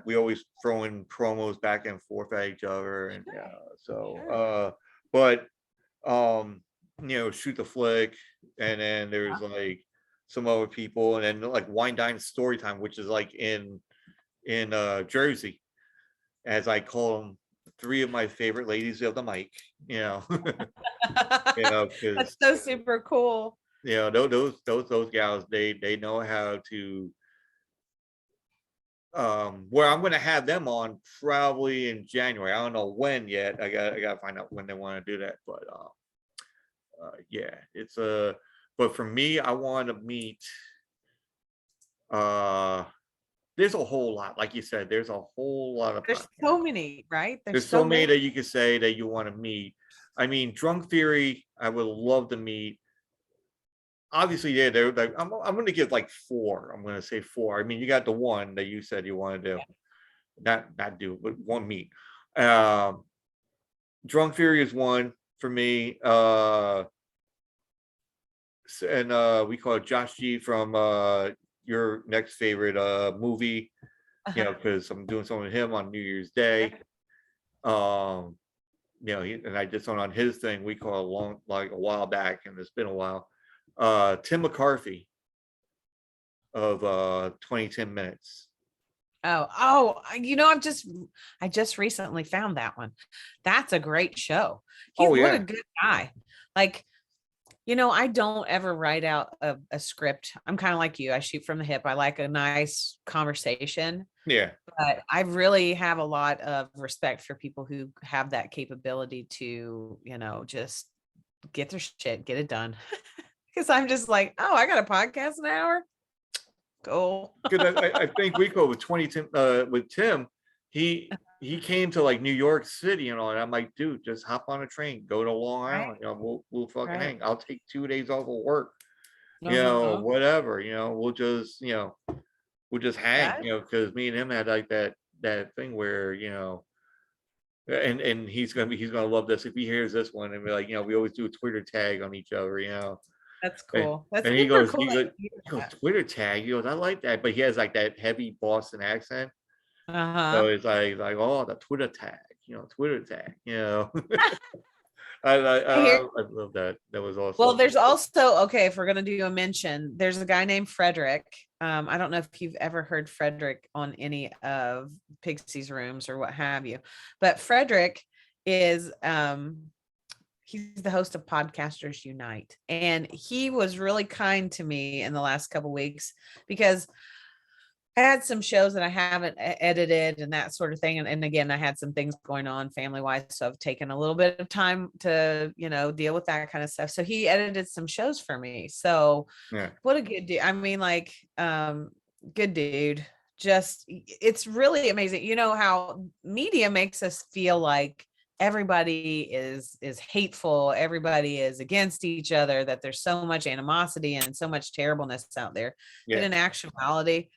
we always throw in promos back and forth at each other, and yeah. So but shoot the flick, and then there's like some other people, and then like Wine Dine Story Time, which is like in Jersey, as I call them, three of my favorite ladies of the mic. Because That's so super cool. those gals, they know how to where I'm gonna have them on probably in January. I don't know when yet. I gotta find out when they want to do that. But yeah, it's but for me, I want to meet there's a whole lot, like you said, there's a whole lot of There's podcasts. so many, right? There's so many that you could say that you want to meet. I mean, Drunk Theory, I would love to meet. Obviously, yeah, they're like, I'm going to give like 4. I'm going to say 4. I mean, you got the one that you said you want to do, not do, but one meet. Drunk Theory is one for me. And we call it Josh G from your next favorite movie, because I'm doing something with him on New Year's Day. And I did something on his thing. We call it a while back, and it's been a while. Tim McCarthy of 2010 Minutes. I just recently found that one. That's a great show. What a good guy. Like, I don't ever write out a script. I'm kind of like you. I shoot from the hip. I like a nice conversation. Yeah. But I really have a lot of respect for people who have that capability to, just get their shit, get it done. Because I'm just like, oh, I got a podcast an hour. Cool. Because I think we go with 2010 with Tim. He came to like New York City and all, and I'm like, dude, just hop on a train, go to Long Island. We'll fucking hang. I'll take 2 days off of work. Whatever. We'll just hang. Because me and him had like that thing where and he's gonna love this if he hears this one, and be like, we always do a Twitter tag on each other. That's cool. And he goes, Twitter tag. He goes, I like that, but he has like that heavy Boston accent. So it's like, oh, the Twitter tag, Twitter tag. I love that. That was awesome. Well, there's also, if we're gonna do a mention, there's a guy named Frederick. I don't know if you've ever heard Frederick on any of Pixie's rooms or what have you, but Frederick is he's the host of Podcasters Unite, and he was really kind to me in the last couple of weeks because I had some shows that I haven't edited and that sort of thing. And again, I had some things going on family wise. So I've taken a little bit of time to, deal with that kind of stuff. So he edited some shows for me. So what a good dude. I mean, like, good dude. Just, it's really amazing. You know how media makes us feel like everybody is hateful. Everybody is against each other, that there's so much animosity and so much terribleness out there. But in actuality,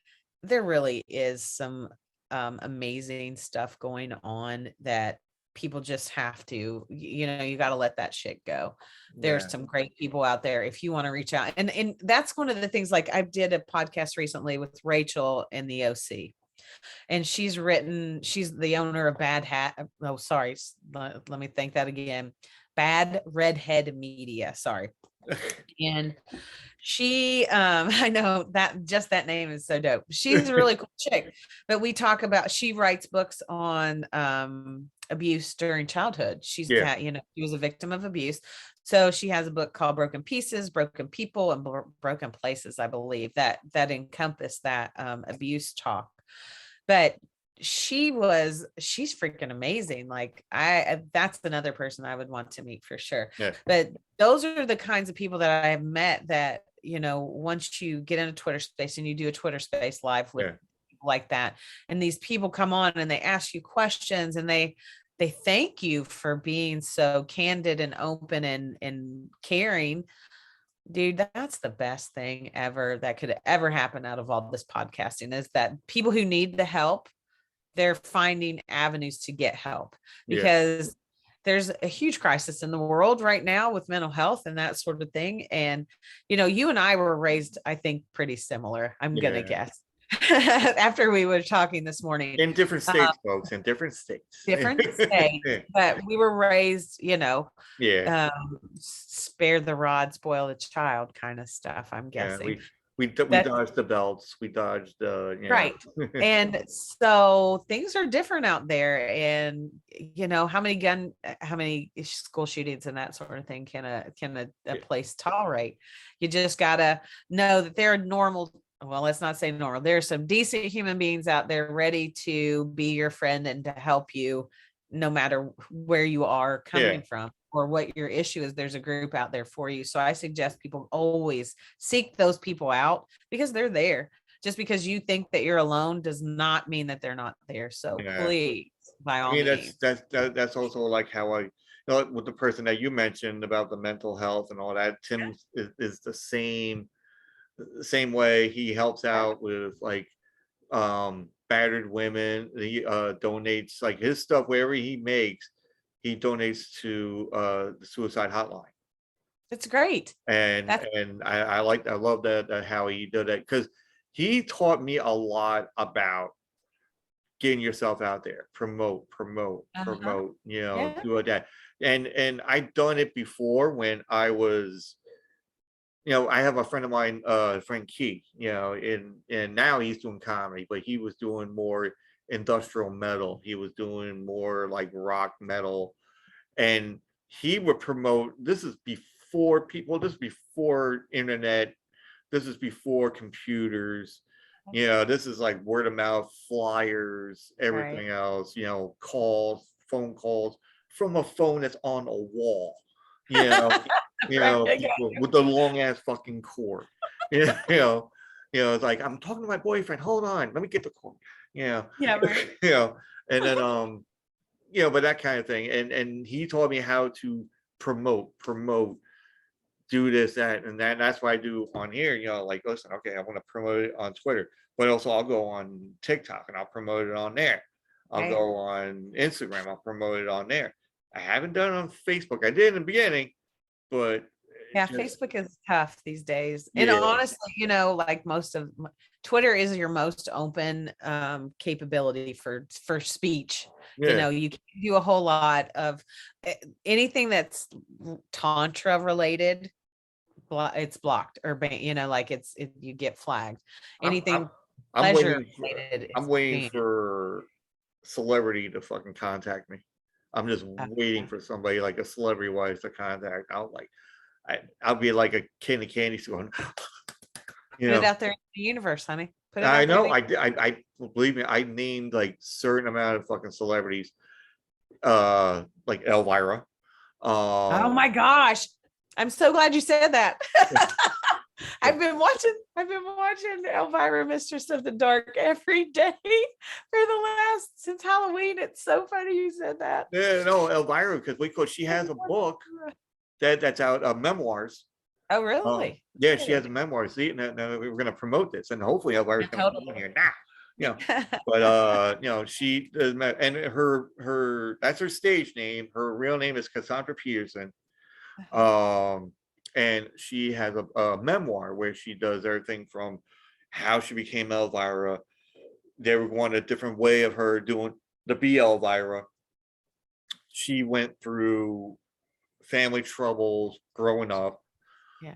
there really is some amazing stuff going on that people just have to, you got to let that shit go. There's some great people out there if you want to reach out. And that's one of the things, like I did a podcast recently with Rachel in the OC. And she's the owner of Bad Hat. Oh, sorry. Let me think that again. Bad Redhead Media. Sorry. And she I know that just that name is so dope. She's a really cool chick, but we talk about, she writes books on abuse during childhood. She was a victim of abuse. So she has a book called Broken Pieces, Broken People, and Broken Places, I believe, that encompass that abuse talk. But she's freaking amazing. Like that's another person I would want to meet for sure. But those are the kinds of people that I have met that, once you get in a Twitter space and you do a Twitter space live with people like that, and these people come on and they ask you questions and they thank you for being so candid and open and caring. Dude, that's the best thing ever that could ever happen out of all this podcasting is that people who need the help, they're finding avenues to get help Yeah, because there's a huge crisis in the world right now with mental health and that sort of thing. And, you and I were raised, I think, pretty similar, I'm going to yeah. guess, after we were talking this morning. In different Um, states, folks, in different states. Different states, but we were raised, Yeah, spare the rod, spoil the child kind of stuff, I'm yeah. guessing. We That's dodged the belts. We dodged right. And so things are different out there. And how many school shootings and that sort of thing can a Yeah, place tolerate? You just gotta know that there are normal, well, let's not say normal. There are some decent human beings out there ready to be your friend and to help you no matter where you are yeah, coming from or what your issue is. There's a group out there for you. So I suggest people always seek those people out because they're there. Just because you think that you're alone does not mean that they're not there. So yeah. please, by I all mean, means. that's also like how with the person that you mentioned about the mental health and all that. Tim is the same way. He helps out with like battered women. He donates like his stuff wherever he makes. He donates to the suicide hotline. It's great. and That's and I love that how he did that because he taught me a lot about getting yourself out there, uh-huh. promote, Yeah. do that. And I've done it before when I was, I have a friend of mine, friend Key, and now he's doing comedy, but he was doing more industrial metal. He was doing more like rock metal, and he would promote. This is before people. This is before internet. This is before computers. This is like word of mouth, flyers, Right. everything else. Calls, phone calls from a phone that's on a wall. You know, Right. I got people with the long ass fucking cord. It's like I'm talking to my boyfriend. Hold on, let me get the cord. Yeah, Yeah, right. you know, and then but that kind of thing. And he taught me how to promote, do this, that, and that. And that's what I do on here. Like, listen, okay, I want to promote it on Twitter, but also I'll go on TikTok and I'll promote it on there. I'll Right. go on Instagram, I'll promote it on there. I haven't done it on Facebook. I did in the beginning, but Yeah, just Facebook is tough these days. And yeah, honestly, like most of Twitter is your most open capability for speech. yeah, You can do a whole lot of anything that's tantra related, it's blocked or like you get flagged. I'm I'm, Anything I'm pleasure waiting for related I'm is waiting banned. for celebrity to fucking contact me. I'm just waiting for somebody like a celebrity wise to contact. I'll be like a kid in a candy store going, you Put it know. out there in the universe, honey. Put it I out there in know. the I believe me. I named like certain amount of fucking celebrities, like Elvira. Oh Um, my gosh. I'm so glad you said that. I've been watching Elvira Mistress of the Dark every day since Halloween. It's so funny you said that. yeah, no, Elvira, because she has a book that's out, memoirs. Oh, really? Yeah, she has a Kidding. memoir. See, no, we were going to promote this, and hopefully Elvira's going to be in Totally. here now. But she does, and her that's her stage name. Her real name is Cassandra Peterson. Um, and she has a memoir where she does everything from how she became Elvira. They were going a different way of her doing the be Elvira. She went through family troubles growing up. Yeah.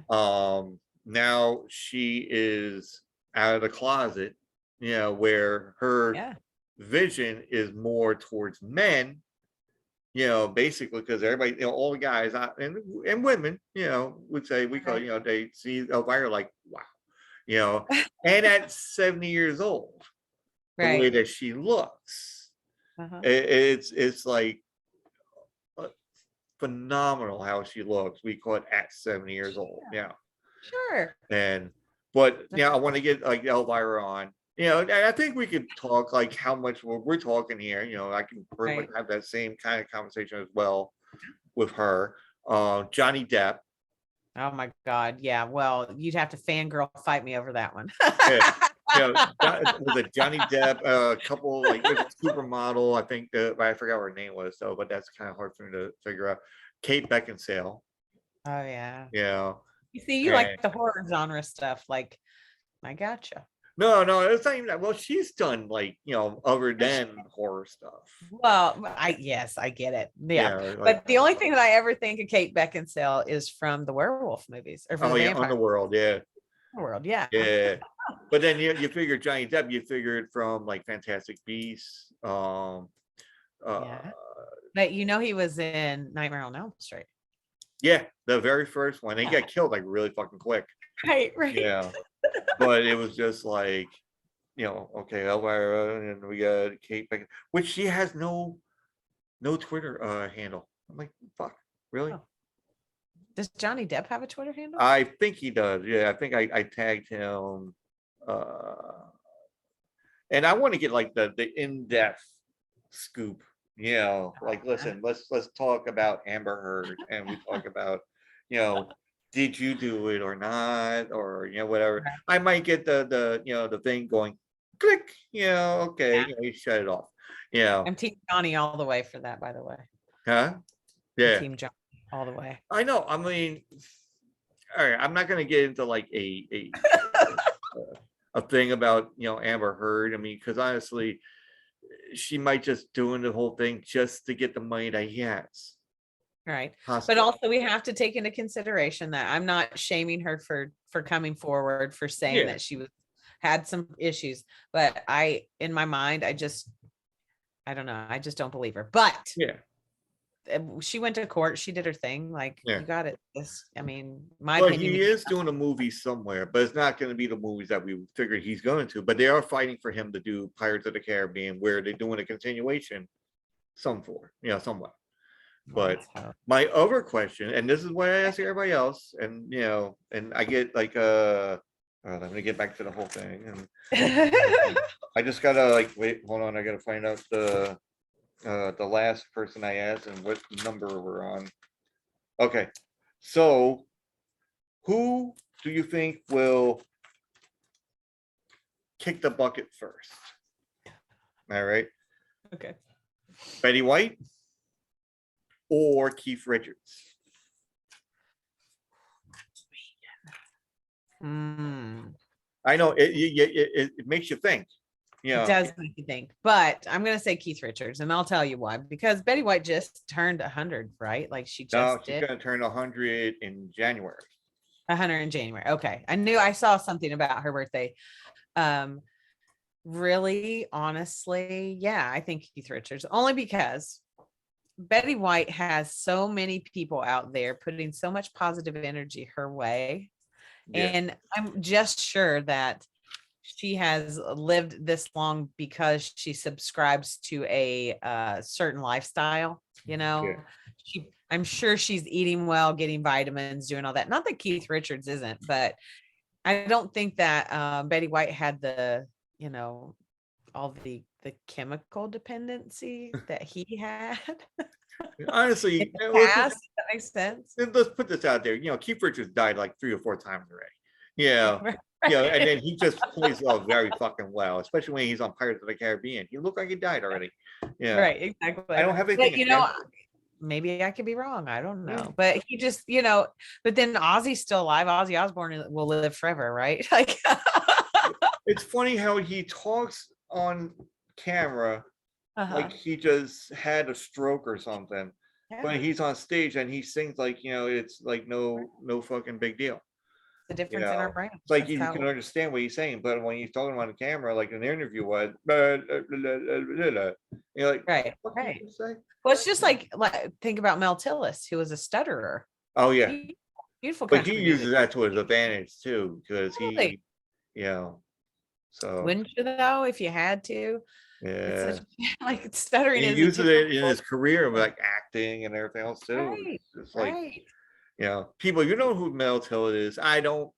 Now she is out of the closet, where her Yeah. vision is more towards men, basically because everybody, all the guys and women, would say we call, Right. they see Elvira like, wow, and at 70 years old, the way Right. that she looks, Uh-huh. it's like uh, phenomenal how she looks. We call it at 70 years old. Yeah. Sure. And but yeah, I want to get like Elvira on. And I think we could talk like how much we're talking here. I can pretty much Right. have that same kind of conversation as well with her. Johnny Depp. Oh my God. Yeah. Well, you'd have to fangirl fight me over that one. Yeah. Was it Johnny Depp? A couple like there's a supermodel, I think, I forgot what her name was, so but that's kind of hard for me to figure out. Kate Beckinsale, Oh yeah. yeah. You see, you And like the horror genre stuff. Like, I gotcha. no, it's not even that. Well, she's done like other than horror stuff. Well, yes, I get it. Yeah. Yeah, like But the only thing that I ever think of Kate Beckinsale is from the werewolf movies or from oh the yeah, vampire Underworld, yeah, world. Yeah. yeah. But then you figure Johnny Depp, you figured from like Fantastic Beasts, uh, Yeah. But you know, he was in Nightmare on Elm Street. yeah, the very first one. He got killed like really fucking quick. Right, right. Yeah, but it was just like okay, Elvira, and we got Kate Beckinsale, which she has no Twitter handle. I'm like, fuck, really? Oh. Does Johnny Depp have a Twitter handle? I think he does. Yeah, I think I tagged him. And I want to get like the in-depth scoop. Like listen, let's talk about Amber Heard, and we talk about, did you do it or not, or whatever. Right. I might get the thing going, click. Okay, Yeah. you shut it off. Yeah, I'm Team Johnny all the way for that, by the way. huh? I'm Yeah, Team Johnny all the way. I know. I mean, all right. I'm not gonna get into like a thing about Amber Heard. I mean, because honestly, she might just doing the whole thing just to get the money that he has. Right. But Possibly. also we have to take into consideration that I'm not shaming her for coming forward, for saying Yeah. that she had some issues. But in my mind, I don't know. I just don't believe her. But Yeah. she went to court. She did her thing. Like, Yeah. you got it. I mean, my But opinion. he is doing a movie somewhere, but it's not going to be the movies that we figured he's going to. But they are fighting for him to do Pirates of the Caribbean, where they're doing a continuation, somewhat. But my other question, and this is what I ask everybody else, and and I get like let me get back to the whole thing, and I just gotta like wait, hold on, I gotta find out the last person I asked and what number we're on. Okay, so who do you think will kick the bucket first? All right, Okay. Betty White or Keith Richards? I know it makes you think. It does make you think, but I'm going to say Keith Richards, and I'll tell you why. Because Betty White just turned 100, right? Like she's going did to turn 100 in January. 100 in January. Okay, I saw something about her birthday. Really, honestly, yeah, I think Keith Richards, only because Betty White has so many people out there putting so much positive energy her way, and I'm just sure that she has lived this long because she subscribes to a certain lifestyle. I'm sure she's eating well, getting vitamins, doing all that. Not that Keith Richards isn't, but I don't think that Betty White had the all the chemical dependency that he had. Honestly, Past, that makes sense. Let's put this out there. Keith Richards died like 3 or 4 times already. Yeah. Right. And then he just plays off very fucking well, especially when he's on Pirates of the Caribbean. He looked like he died already. Yeah. Right, exactly. I don't have anything. But, maybe I could be wrong. I don't know. But he just, but then Ozzy's still alive. Ozzy Osbourne will live forever, right? Like it's funny how he talks on camera like he just had a stroke or something. Yeah. But he's on stage and he sings like, it's like no fucking big deal. The difference in our brain. It's like you can understand what he's saying, but when he's talking on the camera, like an interview was, you're like, right. Well, it's just like think about Mel Tillis, who was a stutterer. Oh yeah, beautiful. But he uses that to his advantage too, because he, so wouldn't you though if you had to? Yeah, like stuttering. He uses it in his career, like acting and everything else too. Right. It's like, people, who Mel Tillis is. I don't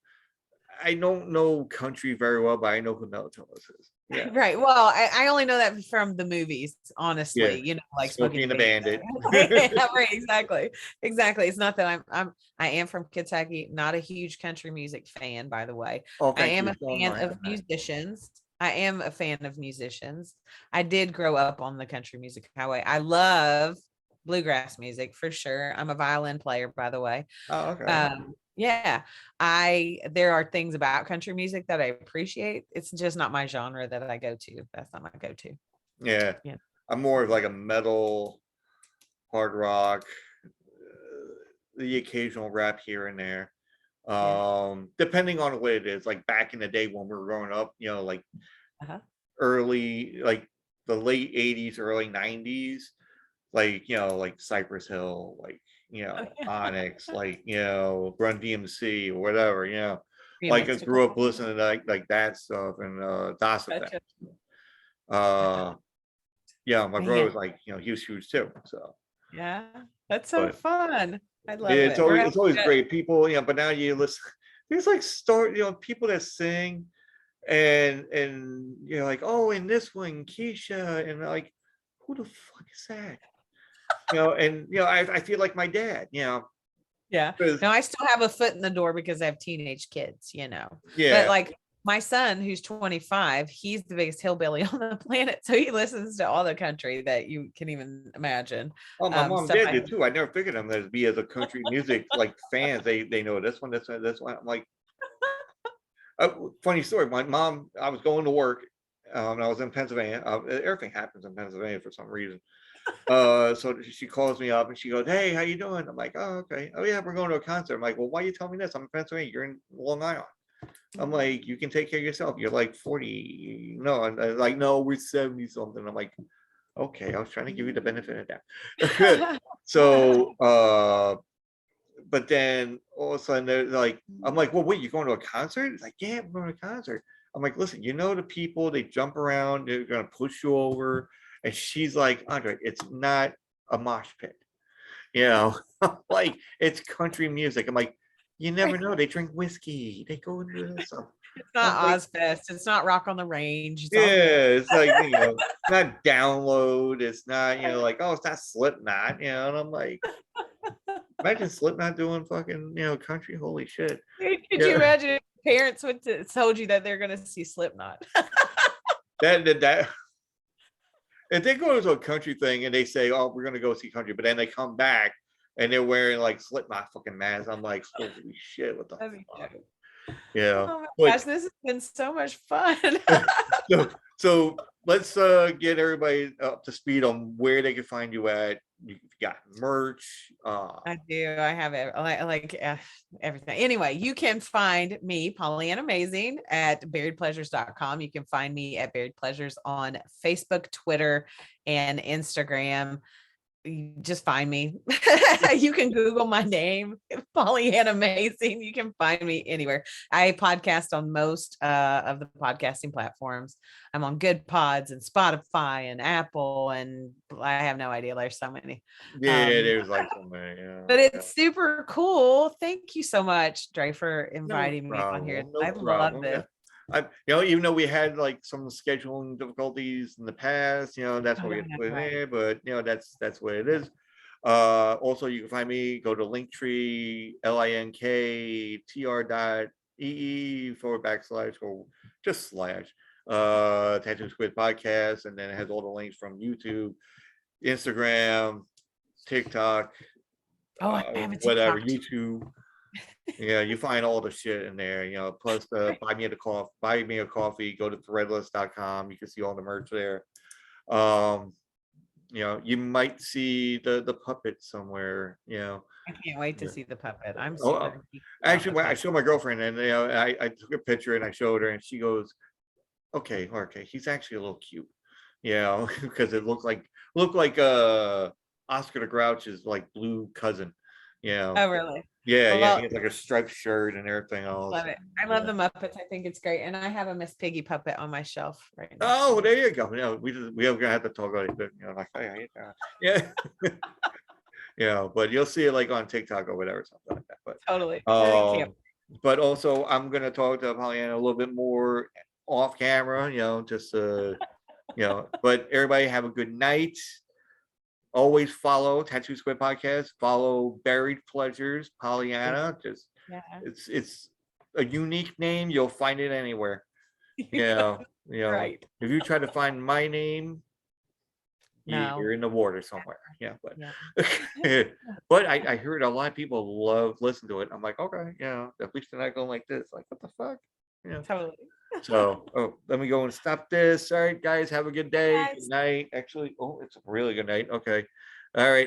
know country very well, but I know who Mel Tillis is. Yeah. Right. Well, I only know that from the movies, Yeah. honestly, like Smokey Smokey and and the the Bandit. Bandit. Yeah, right, exactly. Exactly. It's not that I am from Kentucky, not a huge country music fan, by the way. Oh, I thank am you a so fan much of on that. musicians. I am a fan of musicians. I did grow up on the country music highway. I love bluegrass music for sure. I'm a violin player, by the way. Oh, okay. Yeah, there are things about country music that I appreciate. It's just not my genre that I go to. That's not my go-to. Yeah. Yeah. I'm more of like a metal, hard rock, the occasional rap here and there. Yeah. Depending on what it is. Like back in the day when we were growing up, like Uh-huh. early, like the late 80s, early 90s, like like Cypress Hill, like Oh, yeah. Onyx, like Run DMC or whatever, like I Remixed a grew up couple. listening to like that stuff and DOS effect. Gotcha. Uh yeah, my brother Man, was like, he was huge too. So yeah, that's so but fun. I yeah, love it. We're gonna it's always have to great. People, but now you listen, there's like people that sing and you're like, oh, and this one, Keisha, and like, who the fuck is that? And I feel like my dad, yeah. 'cause- Now I still have a foot in the door because I have teenage kids. But yeah. like my son, who's 25, he's the biggest hillbilly on the planet. So he listens to all the country that you can even imagine. Oh, my mom Stuff did I it too. I never figured them as be as a country music like fans. They know this one, this one, this one. I'm like, funny story. My mom, I was going to work. I was in Pennsylvania. Everything happens in Pennsylvania for some reason. So she calls me up and she goes, "Hey, how you doing?" I'm like, "Oh, okay. Oh yeah, we're going to a concert." I'm like, "Well, why you tell me this? I'm in Pennsylvania. You're in Long Island." I'm like, "You can take care of yourself. You're like 40." No, and like, "No, we're 70 something." I'm like, "Okay, I was trying to give you the benefit of that." So, but then all of a sudden they're like, I'm like, "Well, wait, you're going to a concert?" It's like, "Yeah, we're going to a concert." I'm like, "Listen, the people, they jump around, they're gonna push you over." And she's like, "Andre, it's not a mosh pit, like it's country music." I'm like, "You never know. They drink whiskey. They go into this stuff." It's not I'm like, Ozfest. It's not Rock on the Range. It's all good. "Yeah, it's like not Download. It's not like, oh, it's not Slipknot." And I'm like, imagine Slipknot doing fucking country. Holy shit. Could you Yeah, imagine if parents would told you that they're going to see Slipknot? that if they go to a country thing and they say, "Oh, we're gonna go see country," but then they come back and they're wearing like Slipknot fucking masks, I'm like, holy shit, what the That'd be fuck? dope. Yeah, Oh my but gosh, this has been so much fun. so let's get everybody up to speed on where they can find you at. You got merch. I do. I have it. I like everything. Anyway, you can find me, Pollyanna Amazing, at buriedpleasures.com. You can find me at Buried Pleasures on Facebook, Twitter, and Instagram. You just find me. You can Google my name, Pollyanna Amazing. You can find me anywhere. I podcast on most of the podcasting platforms. I'm on Good Pods and Spotify and Apple, and I have no idea. There's so many. Yeah, Um, there's like so many. but Yeah. it's super cool. Thank you so much, Dre, for No inviting me on here. problem. No I love problem. Yeah. this. Even though we had like some scheduling difficulties in the past, that's Oh, what we I had to know, put in right? there, but that's what it is. Also you can find me, go to Linktree, linktr.ee// or just slash Tattoo Squid Podcast, and then it has all the links from YouTube, Instagram, TikTok, Oh, I have a whatever, TikTok too. YouTube. Yeah, you find all the shit in there, plus the buy me a coffee, go to threadless.com. You can see all the merch there. You might see the puppet somewhere, I can't wait to Yeah. see the puppet. I'm Oh, super geeked about actually, the when I puppet. showed my girlfriend and I took a picture and I showed her and she goes, okay, he's actually a little cute. Because it looked like Oscar the Grouch's like blue cousin. Yeah. Oh, really? Yeah, he Well, has like a striped shirt and everything else. love it. I love Yeah. the Muppets. I think it's great. And I have a Miss Piggy puppet on my shelf right next Oh, to me. there you go. We are gonna have to talk about it, but like, hey, how you doing? Yeah. Yeah, but you'll see it like on TikTok or whatever, something like that. Totally. But I can't. but also I'm gonna talk to Pollyanna a little bit more off camera, just but everybody have a good night. Always follow Tattoo Squid Podcast, follow Buried Pleasures, Pollyanna. Just Yeah. it's a unique name. You'll find it anywhere. Right. If you try to find my name, No. you're in the water somewhere. Yeah, but Yeah. but I heard a lot of people listen to it. I'm like, okay, at least they're not going like this. Like, what the fuck? Totally. So, let me go and stop this. All right, guys, have a good day. Yes. Good night. Actually, it's a really good night. Okay. All right.